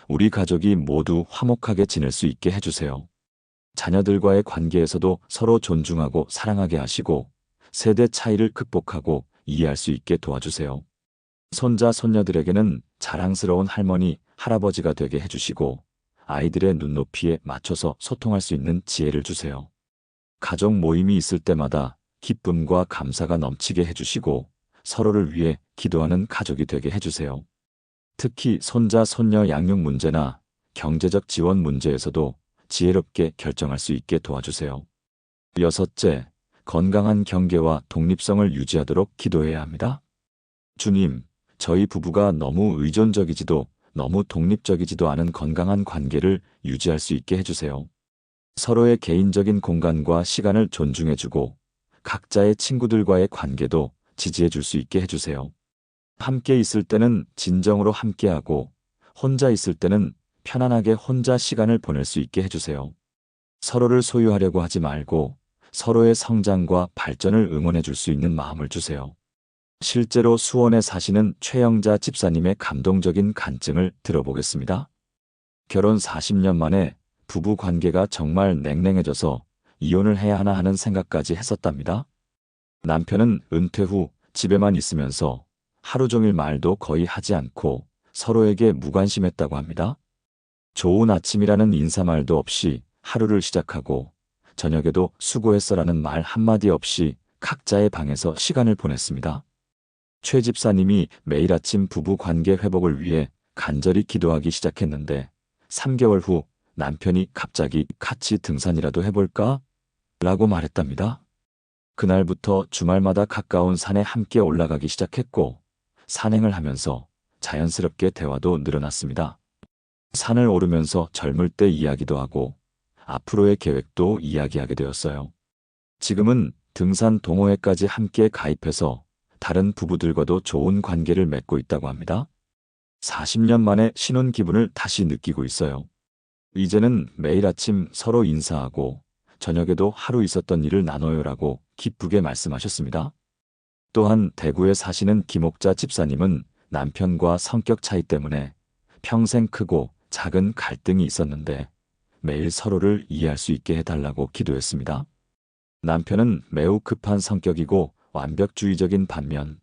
우리 가족이 모두 화목하게 지낼 수 있게 해주세요. 자녀들과의 관계에서도 서로 존중하고 사랑하게 하시고 세대 차이를 극복하고 이해할 수 있게 도와주세요. 손자, 손녀들에게는 자랑스러운 할머니, 할아버지가 되게 해주시고 아이들의 눈높이에 맞춰서 소통할 수 있는 지혜를 주세요. 가족 모임이 있을 때마다 기쁨과 감사가 넘치게 해주시고 서로를 위해 기도하는 가족이 되게 해주세요. 특히 손자, 손녀 양육 문제나 경제적 지원 문제에서도 지혜롭게 결정할 수 있게 도와주세요. 여섯째, 건강한 경계와 독립성을 유지하도록 기도해야 합니다. 주님, 저희 부부가 너무 의존적이지도 너무 독립적이지도 않은 건강한 관계를 유지할 수 있게 해주세요. 서로의 개인적인 공간과 시간을 존중해주고 각자의 친구들과의 관계도 지지해줄 수 있게 해주세요. 함께 있을 때는 진정으로 함께하고 혼자 있을 때는 편안하게 혼자 시간을 보낼 수 있게 해주세요. 서로를 소유하려고 하지 말고 서로의 성장과 발전을 응원해 줄 수 있는 마음을 주세요. 실제로 수원에 사시는 최영자 집사님의 감동적인 간증을 들어보겠습니다. 결혼 40년 만에 부부 관계가 정말 냉랭해져서 이혼을 해야 하나 하는 생각까지 했었답니다. 남편은 은퇴 후 집에만 있으면서 하루 종일 말도 거의 하지 않고 서로에게 무관심했다고 합니다. 좋은 아침이라는 인사말도 없이 하루를 시작하고 저녁에도 수고했어라는 말 한마디 없이 각자의 방에서 시간을 보냈습니다. 최 집사님이 매일 아침 부부 관계 회복을 위해 간절히 기도하기 시작했는데 3개월 후 남편이 갑자기 같이 등산이라도 해볼까? 라고 말했답니다. 그날부터 주말마다 가까운 산에 함께 올라가기 시작했고 산행을 하면서 자연스럽게 대화도 늘어났습니다. 산을 오르면서 젊을 때 이야기도 하고 앞으로의 계획도 이야기하게 되었어요. 지금은 등산 동호회까지 함께 가입해서 다른 부부들과도 좋은 관계를 맺고 있다고 합니다. 40년 만에 신혼 기분을 다시 느끼고 있어요. 이제는 매일 아침 서로 인사하고 저녁에도 하루 있었던 일을 나눠요라고 기쁘게 말씀하셨습니다. 또한 대구에 사시는 김옥자 집사님은 남편과 성격 차이 때문에 평생 크고 작은 갈등이 있었는데 매일 서로를 이해할 수 있게 해달라고 기도했습니다. 남편은 매우 급한 성격이고 완벽주의적인 반면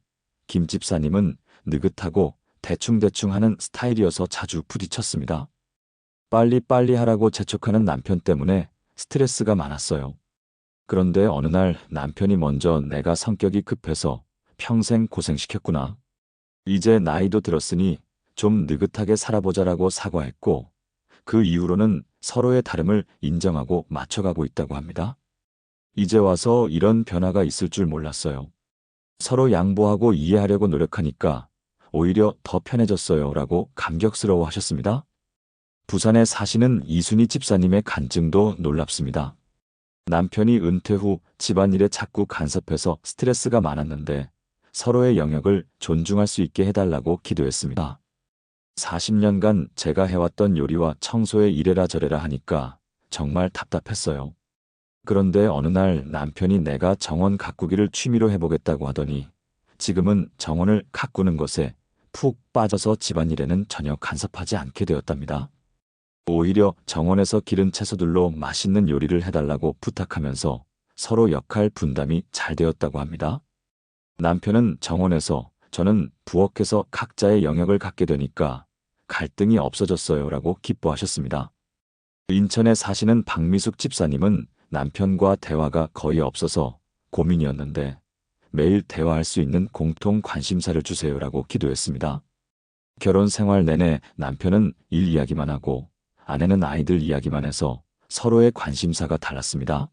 김 집사님은 느긋하고 대충대충 하는 스타일이어서 자주 부딪혔습니다. 빨리빨리 하라고 재촉하는 남편 때문에 스트레스가 많았어요. 그런데 어느 날 남편이 먼저 내가 성격이 급해서 평생 고생시켰구나. 이제 나이도 들었으니 좀 느긋하게 살아보자라고 사과했고 그 이후로는 서로의 다름을 인정하고 맞춰가고 있다고 합니다. 이제 와서 이런 변화가 있을 줄 몰랐어요. 서로 양보하고 이해하려고 노력하니까 오히려 더 편해졌어요 라고 감격스러워 하셨습니다. 부산에 사시는 이순희 집사님의 간증도 놀랍습니다. 남편이 은퇴 후 집안일에 자꾸 간섭해서 스트레스가 많았는데 서로의 영역을 존중할 수 있게 해달라고 기도했습니다. 40년간 제가 해왔던 요리와 청소에 이래라 저래라 하니까 정말 답답했어요. 그런데 어느 날 남편이 내가 정원 가꾸기를 취미로 해보겠다고 하더니 지금은 정원을 가꾸는 것에 푹 빠져서 집안일에는 전혀 간섭하지 않게 되었답니다. 오히려 정원에서 기른 채소들로 맛있는 요리를 해달라고 부탁하면서 서로 역할 분담이 잘 되었다고 합니다. 남편은 정원에서, 저는 부엌에서 각자의 영역을 갖게 되니까 갈등이 없어졌어요 라고 기뻐하셨습니다. 인천에 사시는 박미숙 집사님은 남편과 대화가 거의 없어서 고민이었는데 매일 대화할 수 있는 공통 관심사를 주세요라고 기도했습니다. 결혼 생활 내내 남편은 일 이야기만 하고 아내는 아이들 이야기만 해서 서로의 관심사가 달랐습니다.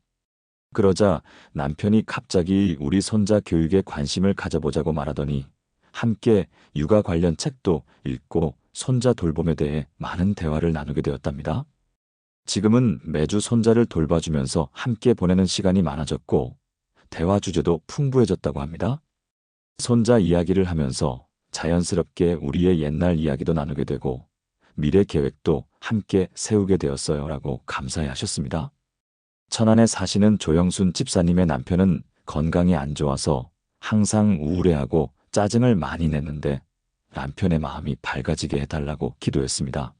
그러자 남편이 갑자기 우리 손자 교육에 관심을 가져보자고 말하더니 함께 육아 관련 책도 읽고 손자 돌봄에 대해 많은 대화를 나누게 되었답니다. 지금은 매주 손자를 돌봐주면서 함께 보내는 시간이 많아졌고 대화 주제도 풍부해졌다고 합니다. 손자 이야기를 하면서 자연스럽게 우리의 옛날 이야기도 나누게 되고 미래 계획도 함께 세우게 되었어요 라고 감사해 하셨습니다. 천안에 사시는 조영순 집사님의 남편은 건강이 안 좋아서 항상 우울해하고 짜증을 많이 냈는데 남편의 마음이 밝아지게 해달라고 기도했습니다.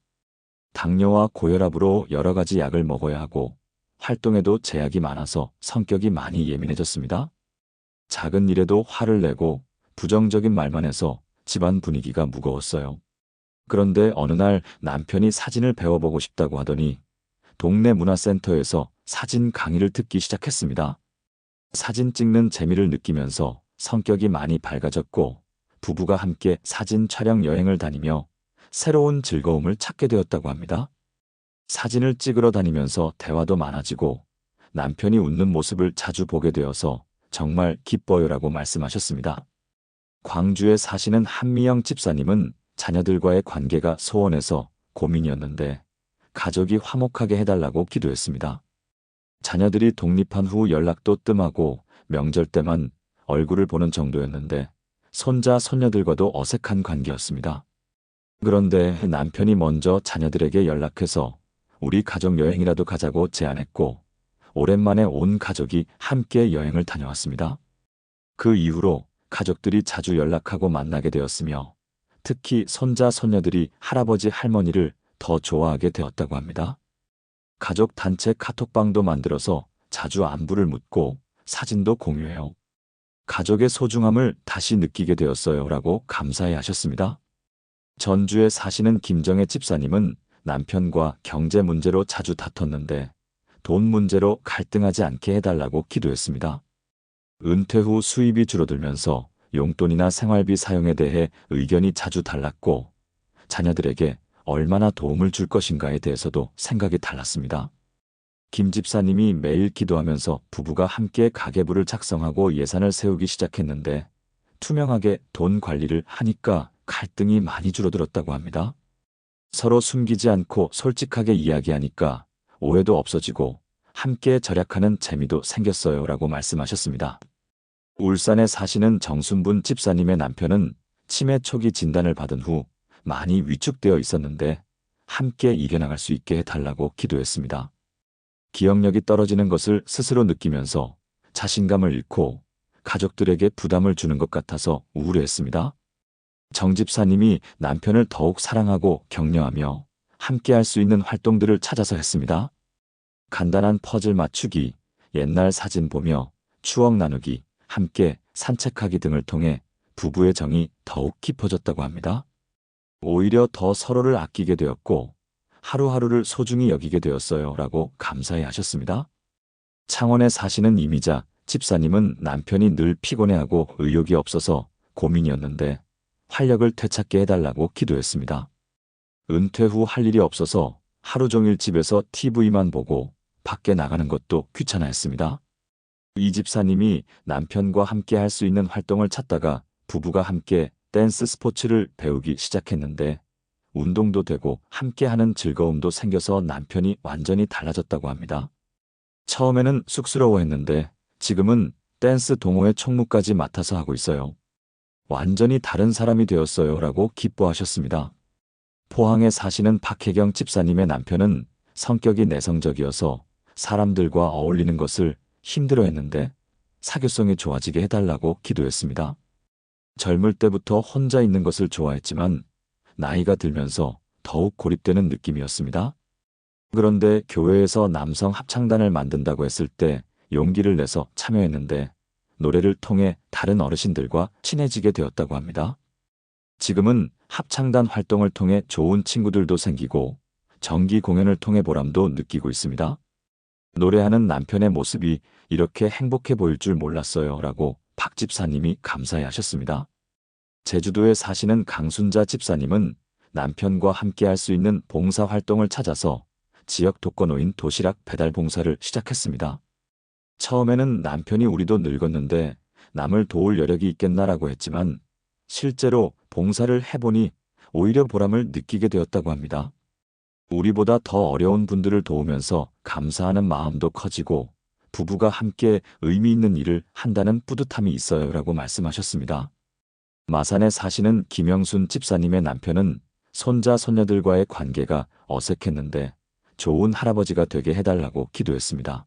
당뇨와 고혈압으로 여러 가지 약을 먹어야 하고 활동에도 제약이 많아서 성격이 많이 예민해졌습니다. 작은 일에도 화를 내고 부정적인 말만 해서 집안 분위기가 무거웠어요. 그런데 어느 날 남편이 사진을 배워보고 싶다고 하더니 동네 문화센터에서 사진 강의를 듣기 시작했습니다. 사진 찍는 재미를 느끼면서 성격이 많이 밝아졌고 부부가 함께 사진 촬영 여행을 다니며 새로운 즐거움을 찾게 되었다고 합니다. 사진을 찍으러 다니면서 대화도 많아지고 남편이 웃는 모습을 자주 보게 되어서 정말 기뻐요라고 말씀하셨습니다. 광주에 사시는 한미영 집사님은 자녀들과의 관계가 소원해서 고민이었는데 가족이 화목하게 해달라고 기도했습니다. 자녀들이 독립한 후 연락도 뜸하고 명절 때만 얼굴을 보는 정도였는데 손자, 손녀들과도 어색한 관계였습니다. 그런데 남편이 먼저 자녀들에게 연락해서 우리 가족 여행이라도 가자고 제안했고 오랜만에 온 가족이 함께 여행을 다녀왔습니다. 그 이후로 가족들이 자주 연락하고 만나게 되었으며 특히 손자, 손녀들이 할아버지, 할머니를 더 좋아하게 되었다고 합니다. 가족 단체 카톡방도 만들어서 자주 안부를 묻고 사진도 공유해요. 가족의 소중함을 다시 느끼게 되었어요 라고 감사해 하셨습니다. 전주에 사시는 김정혜 집사님은 남편과 경제 문제로 자주 다퉜는데 돈 문제로 갈등하지 않게 해달라고 기도했습니다. 은퇴 후 수입이 줄어들면서 용돈이나 생활비 사용에 대해 의견이 자주 달랐고 자녀들에게 얼마나 도움을 줄 것인가에 대해서도 생각이 달랐습니다. 김 집사님이 매일 기도하면서 부부가 함께 가계부를 작성하고 예산을 세우기 시작했는데 투명하게 돈 관리를 하니까 갈등이 많이 줄어들었다고 합니다. 서로 숨기지 않고 솔직하게 이야기하니까 오해도 없어지고 함께 절약하는 재미도 생겼어요 라고 말씀하셨습니다. 울산에 사시는 정순분 집사님의 남편은 치매 초기 진단을 받은 후 많이 위축되어 있었는데 함께 이겨나갈 수 있게 해달라고 기도했습니다. 기억력이 떨어지는 것을 스스로 느끼면서 자신감을 잃고 가족들에게 부담을 주는 것 같아서 우울해했습니다. 정 집사님이 남편을 더욱 사랑하고 격려하며 함께 할 수 있는 활동들을 찾아서 했습니다. 간단한 퍼즐 맞추기, 옛날 사진 보며 추억 나누기, 함께 산책하기 등을 통해 부부의 정이 더욱 깊어졌다고 합니다. 오히려 더 서로를 아끼게 되었고 하루하루를 소중히 여기게 되었어요 라고 감사해 하셨습니다. 창원에 사시는 이미자 집사님은 남편이 늘 피곤해하고 의욕이 없어서 고민이었는데 활력을 되찾게 해달라고 기도했습니다. 은퇴 후 할 일이 없어서 하루 종일 집에서 TV만 보고 밖에 나가는 것도 귀찮아했습니다. 이 집사님이 남편과 함께 할 수 있는 활동을 찾다가 부부가 함께 댄스 스포츠를 배우기 시작했는데 운동도 되고 함께하는 즐거움도 생겨서 남편이 완전히 달라졌다고 합니다. 처음에는 쑥스러워했는데 지금은 댄스 동호회 총무까지 맡아서 하고 있어요. 완전히 다른 사람이 되었어요 라고 기뻐하셨습니다. 포항에 사시는 박혜경 집사님의 남편은 성격이 내성적이어서 사람들과 어울리는 것을 힘들어했는데 사교성이 좋아지게 해달라고 기도했습니다. 젊을 때부터 혼자 있는 것을 좋아했지만 나이가 들면서 더욱 고립되는 느낌이었습니다. 그런데 교회에서 남성 합창단을 만든다고 했을 때 용기를 내서 참여했는데 노래를 통해 다른 어르신들과 친해지게 되었다고 합니다. 지금은 합창단 활동을 통해 좋은 친구들도 생기고 정기 공연을 통해 보람도 느끼고 있습니다. 노래하는 남편의 모습이 이렇게 행복해 보일 줄 몰랐어요 라고 박 집사님이 감사해 하셨습니다. 제주도에 사시는 강순자 집사님은 남편과 함께 할 수 있는 봉사 활동을 찾아서 지역 독거노인 도시락 배달 봉사를 시작했습니다. 처음에는 남편이 우리도 늙었는데 남을 도울 여력이 있겠나라고 했지만 실제로 봉사를 해보니 오히려 보람을 느끼게 되었다고 합니다. 우리보다 더 어려운 분들을 도우면서 감사하는 마음도 커지고 부부가 함께 의미 있는 일을 한다는 뿌듯함이 있어요 라고 말씀하셨습니다. 마산에 사시는 김영순 집사님의 남편은 손자 손녀들과의 관계가 어색했는데 좋은 할아버지가 되게 해달라고 기도했습니다.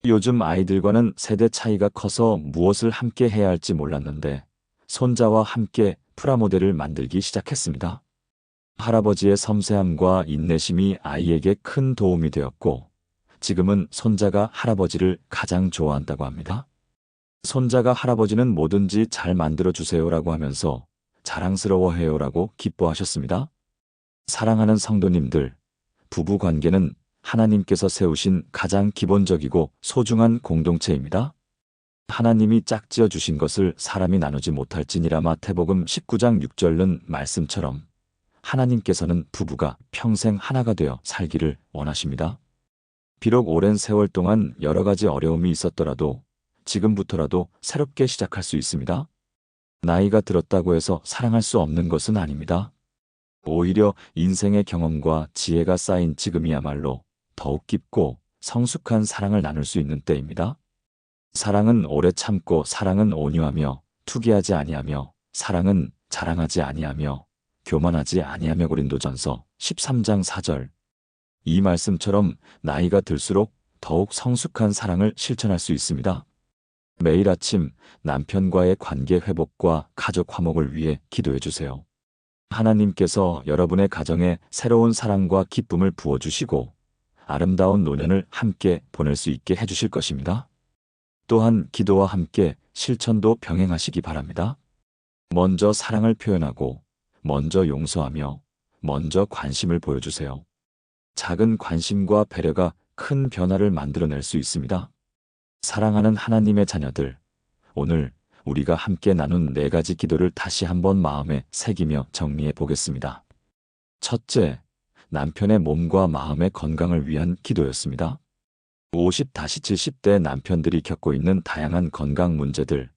요즘 아이들과는 세대 차이가 커서 무엇을 함께 해야 할지 몰랐는데 손자와 함께 프라모델을 만들기 시작했습니다. 할아버지의 섬세함과 인내심이 아이에게 큰 도움이 되었고 지금은 손자가 할아버지를 가장 좋아한다고 합니다. 손자가 할아버지는 뭐든지 잘 만들어주세요라고 하면서 자랑스러워해요라고 기뻐하셨습니다. 사랑하는 성도님들, 부부 관계는 하나님께서 세우신 가장 기본적이고 소중한 공동체입니다. 하나님이 짝지어 주신 것을 사람이 나누지 못할지니라 마태복음 19장 6절은 말씀처럼 하나님께서는 부부가 평생 하나가 되어 살기를 원하십니다. 비록 오랜 세월 동안 여러 가지 어려움이 있었더라도 지금부터라도 새롭게 시작할 수 있습니다. 나이가 들었다고 해서 사랑할 수 없는 것은 아닙니다. 오히려 인생의 경험과 지혜가 쌓인 지금이야말로 더욱 깊고 성숙한 사랑을 나눌 수 있는 때입니다. 사랑은 오래 참고 사랑은 온유하며 투기하지 아니하며 사랑은 자랑하지 아니하며 교만하지 아니하며 고린도전서 13장 4절. 이 말씀처럼 나이가 들수록 더욱 성숙한 사랑을 실천할 수 있습니다. 매일 아침 남편과의 관계 회복과 가족 화목을 위해 기도해 주세요. 하나님께서 여러분의 가정에 새로운 사랑과 기쁨을 부어주시고 아름다운 노년을 함께 보낼 수 있게 해주실 것입니다. 또한 기도와 함께 실천도 병행하시기 바랍니다. 먼저 사랑을 표현하고 먼저 용서하며 먼저 관심을 보여주세요. 작은 관심과 배려가 큰 변화를 만들어낼 수 있습니다. 사랑하는 하나님의 자녀들, 오늘 우리가 함께 나눈 4가지 기도를 다시 한번 마음에 새기며 정리해 보겠습니다. 첫째, 남편의 몸과 마음의 건강을 위한 기도였습니다. 50-70대 남편들이 겪고 있는 다양한 건강 문제들,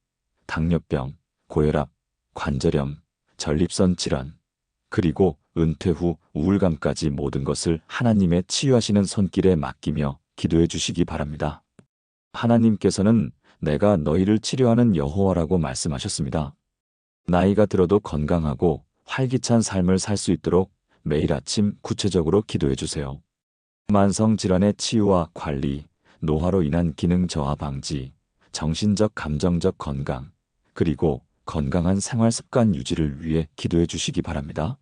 당뇨병, 고혈압, 관절염, 전립선 질환, 그리고 은퇴 후 우울감까지 모든 것을 하나님의 치유하시는 손길에 맡기며 기도해 주시기 바랍니다. 하나님께서는 내가 너희를 치료하는 여호와라고 말씀하셨습니다. 나이가 들어도 건강하고 활기찬 삶을 살 수 있도록 매일 아침 구체적으로 기도해 주세요. 만성 질환의 치유와 관리, 노화로 인한 기능 저하 방지, 정신적 감정적 건강, 그리고 건강한 생활 습관 유지를 위해 기도해 주시기 바랍니다.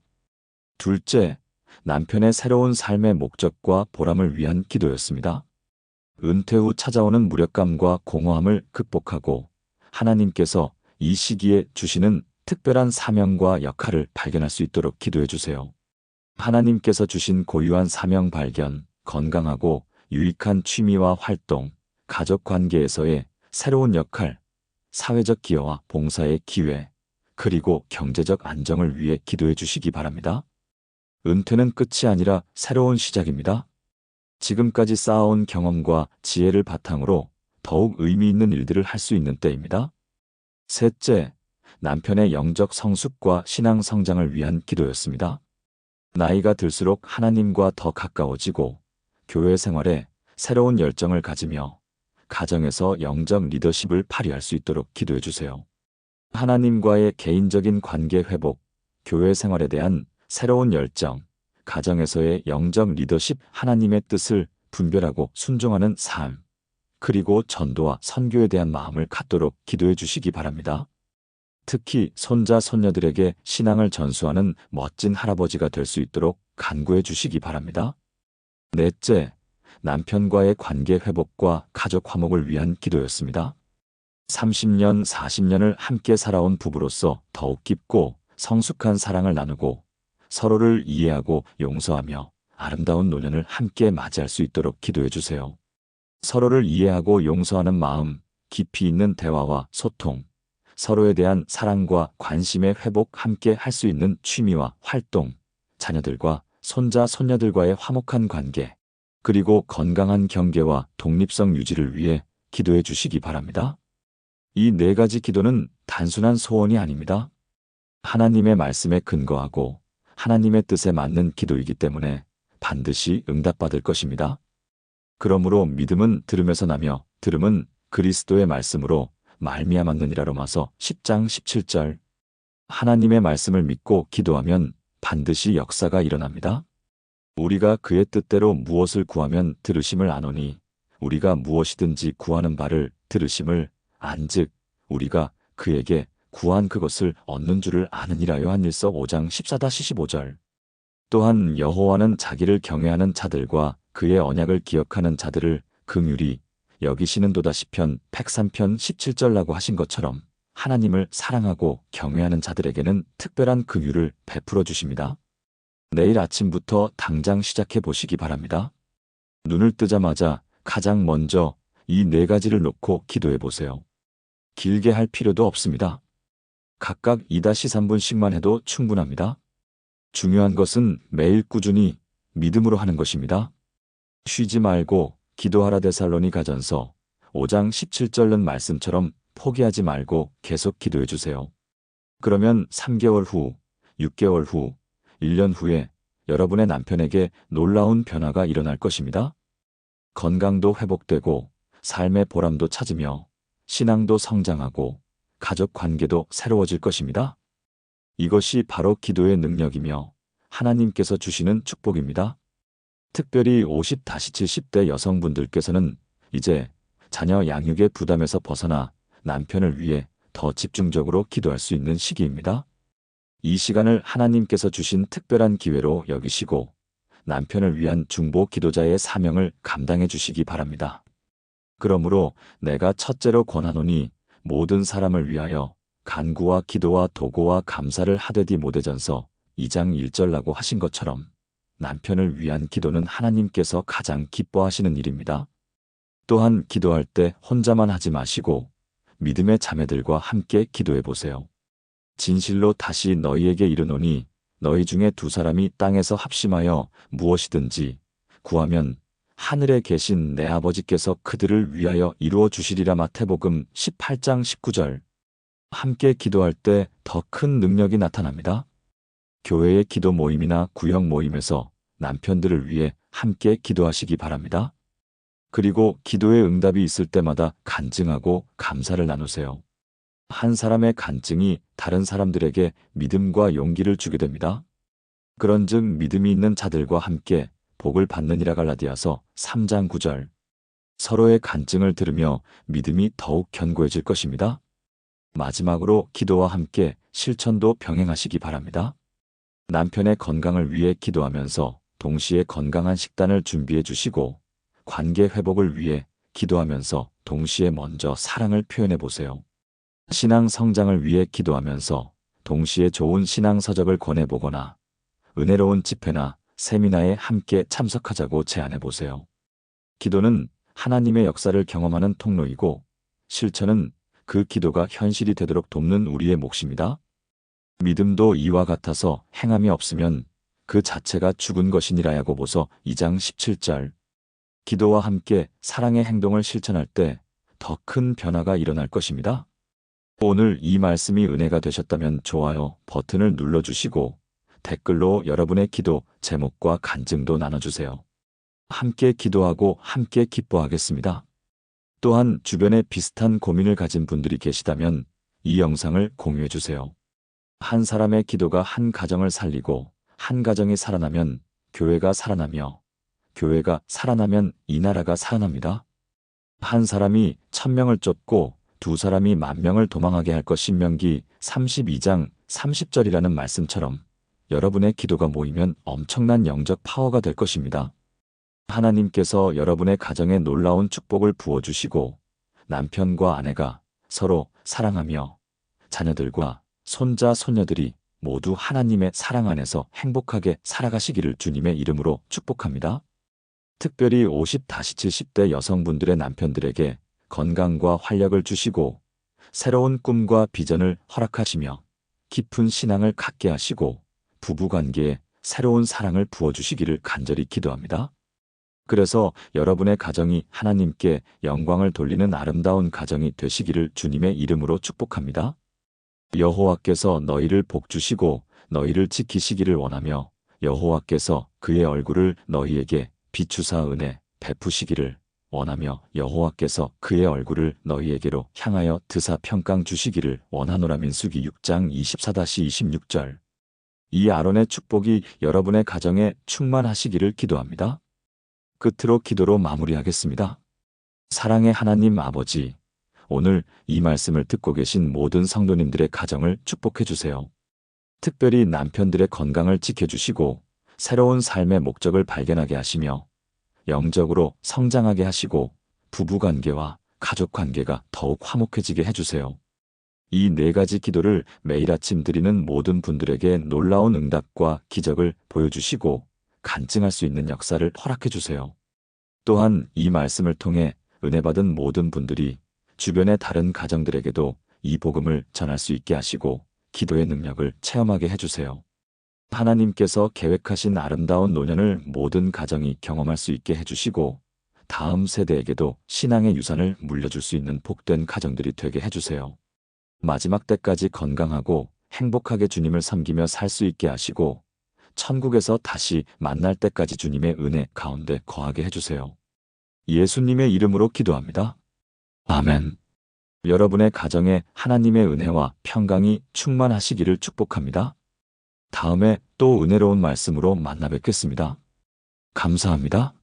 둘째, 남편의 새로운 삶의 목적과 보람을 위한 기도였습니다. 은퇴 후 찾아오는 무력감과 공허함을 극복하고 하나님께서 이 시기에 주시는 특별한 사명과 역할을 발견할 수 있도록 기도해 주세요. 하나님께서 주신 고유한 사명 발견, 건강하고 유익한 취미와 활동, 가족 관계에서의 새로운 역할, 사회적 기여와 봉사의 기회, 그리고 경제적 안정을 위해 기도해 주시기 바랍니다. 은퇴는 끝이 아니라 새로운 시작입니다. 지금까지 쌓아온 경험과 지혜를 바탕으로 더욱 의미 있는 일들을 할 수 있는 때입니다. 셋째, 남편의 영적 성숙과 신앙 성장을 위한 기도였습니다. 나이가 들수록 하나님과 더 가까워지고 교회 생활에 새로운 열정을 가지며 가정에서 영적 리더십을 발휘할 수 있도록 기도해 주세요. 하나님과의 개인적인 관계 회복, 교회 생활에 대한 새로운 열정, 가정에서의 영적 리더십, 하나님의 뜻을 분별하고 순종하는 삶, 그리고 전도와 선교에 대한 마음을 갖도록 기도해 주시기 바랍니다. 특히 손자, 손녀들에게 신앙을 전수하는 멋진 할아버지가 될 수 있도록 간구해 주시기 바랍니다. 넷째, 남편과의 관계 회복과 가족 화목을 위한 기도였습니다. 30년, 40년을 함께 살아온 부부로서 더욱 깊고 성숙한 사랑을 나누고 서로를 이해하고 용서하며 아름다운 노년을 함께 맞이할 수 있도록 기도해 주세요. 서로를 이해하고 용서하는 마음, 깊이 있는 대화와 소통, 서로에 대한 사랑과 관심의 회복, 함께 할 수 있는 취미와 활동, 자녀들과 손자, 손녀들과의 화목한 관계, 그리고 건강한 경계와 독립성 유지를 위해 기도해 주시기 바랍니다. 이 4가지 기도는 단순한 소원이 아닙니다. 하나님의 말씀에 근거하고 하나님의 뜻에 맞는 기도이기 때문에 반드시 응답받을 것입니다. 그러므로 믿음은 들음에서 나며 들음은 그리스도의 말씀으로 말미암았느니라. 로마서 10장 17절. 하나님의 말씀을 믿고 기도하면 반드시 역사가 일어납니다. 우리가 그의 뜻대로 무엇을 구하면 들으심을 아노니 우리가 무엇이든지 구하는 바를 들으심을 안즉 우리가 그에게 구한 그것을 얻는 줄을 아느니라. 요한일서 5장 14-15절. 또한 여호와는 자기를 경외하는 자들과 그의 언약을 기억하는 자들을 긍휼히 여기시는도다. 시편 103편 17절라고 하신 것처럼 하나님을 사랑하고 경외하는 자들에게는 특별한 긍휼을 베풀어 주십니다. 내일 아침부터 당장 시작해 보시기 바랍니다. 눈을 뜨자마자 가장 먼저 이 4가지를 놓고 기도해 보세요. 길게 할 필요도 없습니다. 각각 2-3분씩만 해도 충분합니다. 중요한 것은 매일 꾸준히 믿음으로 하는 것입니다. 쉬지 말고 기도하라. 데살로니가전서 5장 17절은 말씀처럼 포기하지 말고 계속 기도해 주세요. 그러면 3개월 후, 6개월 후, 1년 후에 여러분의 남편에게 놀라운 변화가 일어날 것입니다. 건강도 회복되고 삶의 보람도 찾으며 신앙도 성장하고 가족 관계도 새로워질 것입니다. 이것이 바로 기도의 능력이며 하나님께서 주시는 축복입니다. 특별히 50-70대 여성분들께서는 이제 자녀 양육의 부담에서 벗어나 남편을 위해 더 집중적으로 기도할 수 있는 시기입니다. 이 시간을 하나님께서 주신 특별한 기회로 여기시고 남편을 위한 중보 기도자의 사명을 감당해 주시기 바랍니다. 그러므로 내가 첫째로 권하노니 모든 사람을 위하여 간구와 기도와 도고와 감사를 하되 디모데전서 2장 1절라고 하신 것처럼 남편을 위한 기도는 하나님께서 가장 기뻐하시는 일입니다. 또한 기도할 때 혼자만 하지 마시고 믿음의 자매들과 함께 기도해 보세요. 진실로 다시 너희에게 이르노니 너희 중에 두 사람이 땅에서 합심하여 무엇이든지 구하면 하늘에 계신 내 아버지께서 그들을 위하여 이루어 주시리라. 마태복음 18장 19절. 함께 기도할 때 더 큰 능력이 나타납니다. 교회의 기도 모임이나 구역 모임에서 남편들을 위해 함께 기도하시기 바랍니다. 그리고 기도의 응답이 있을 때마다 간증하고 감사를 나누세요. 한 사람의 간증이 다른 사람들에게 믿음과 용기를 주게 됩니다. 그런즉 믿음이 있는 자들과 함께 복을 받느니라. 갈라디아서 3장 9절. 서로의 간증을 들으며 믿음이 더욱 견고해질 것입니다. 마지막으로 기도와 함께 실천도 병행하시기 바랍니다. 남편의 건강을 위해 기도하면서 동시에 건강한 식단을 준비해 주시고 관계 회복을 위해 기도하면서 동시에 먼저 사랑을 표현해 보세요. 신앙 성장을 위해 기도하면서 동시에 좋은 신앙 서적을 권해 보거나 은혜로운 집회나 세미나에 함께 참석하자고 제안해 보세요. 기도는 하나님의 역사를 경험하는 통로이고 실천은 그 기도가 현실이 되도록 돕는 우리의 몫입니다. 믿음도 이와 같아서 행함이 없으면 그 자체가 죽은 것이니라. 야고보서 2장 17절. 기도와 함께 사랑의 행동을 실천할 때 더 큰 변화가 일어날 것입니다. 오늘 이 말씀이 은혜가 되셨다면 좋아요 버튼을 눌러주시고 댓글로 여러분의 기도 제목과 간증도 나눠주세요. 함께 기도하고 함께 기뻐하겠습니다. 또한 주변에 비슷한 고민을 가진 분들이 계시다면 이 영상을 공유해 주세요. 한 사람의 기도가 한 가정을 살리고 한 가정이 살아나면 교회가 살아나며 교회가 살아나면 이 나라가 살아납니다. 한 사람이 1000명을 쫓고 두 사람이 10,000명을 도망하게 할 것. 신명기 32장 30절이라는 말씀처럼 여러분의 기도가 모이면 엄청난 영적 파워가 될 것입니다. 하나님께서 여러분의 가정에 놀라운 축복을 부어주시고 남편과 아내가 서로 사랑하며 자녀들과 손자, 손녀들이 모두 하나님의 사랑 안에서 행복하게 살아가시기를 주님의 이름으로 축복합니다. 특별히 50-70대 여성분들의 남편들에게 건강과 활력을 주시고 새로운 꿈과 비전을 허락하시며 깊은 신앙을 갖게 하시고 부부관계에 새로운 사랑을 부어주시기를 간절히 기도합니다. 그래서 여러분의 가정이 하나님께 영광을 돌리는 아름다운 가정이 되시기를 주님의 이름으로 축복합니다. 여호와께서 너희를 복주시고 너희를 지키시기를 원하며 여호와께서 그의 얼굴을 너희에게 비추사 은혜 베푸시기를 원하며 여호와께서 그의 얼굴을 너희에게로 향하여 드사 평강 주시기를 원하노라. 민수기 6장 24-26절. 이 아론의 축복이 여러분의 가정에 충만하시기를 기도합니다. 끝으로 기도로 마무리하겠습니다. 사랑의 하나님 아버지, 오늘 이 말씀을 듣고 계신 모든 성도님들의 가정을 축복해 주세요. 특별히 남편들의 건강을 지켜주시고 새로운 삶의 목적을 발견하게 하시며 영적으로 성장하게 하시고 부부관계와 가족관계가 더욱 화목해지게 해주세요. 이 4가지 기도를 매일 아침 드리는 모든 분들에게 놀라운 응답과 기적을 보여주시고 간증할 수 있는 역사를 허락해 주세요. 또한 이 말씀을 통해 은혜 받은 모든 분들이 주변의 다른 가정들에게도 이 복음을 전할 수 있게 하시고 기도의 능력을 체험하게 해주세요. 하나님께서 계획하신 아름다운 노년을 모든 가정이 경험할 수 있게 해주시고 다음 세대에게도 신앙의 유산을 물려줄 수 있는 복된 가정들이 되게 해주세요. 마지막 때까지 건강하고 행복하게 주님을 섬기며 살 수 있게 하시고 천국에서 다시 만날 때까지 주님의 은혜 가운데 거하게 해주세요. 예수님의 이름으로 기도합니다. 아멘. 여러분의 가정에 하나님의 은혜와 평강이 충만하시기를 축복합니다. 다음에 또 은혜로운 말씀으로 만나 뵙겠습니다. 감사합니다.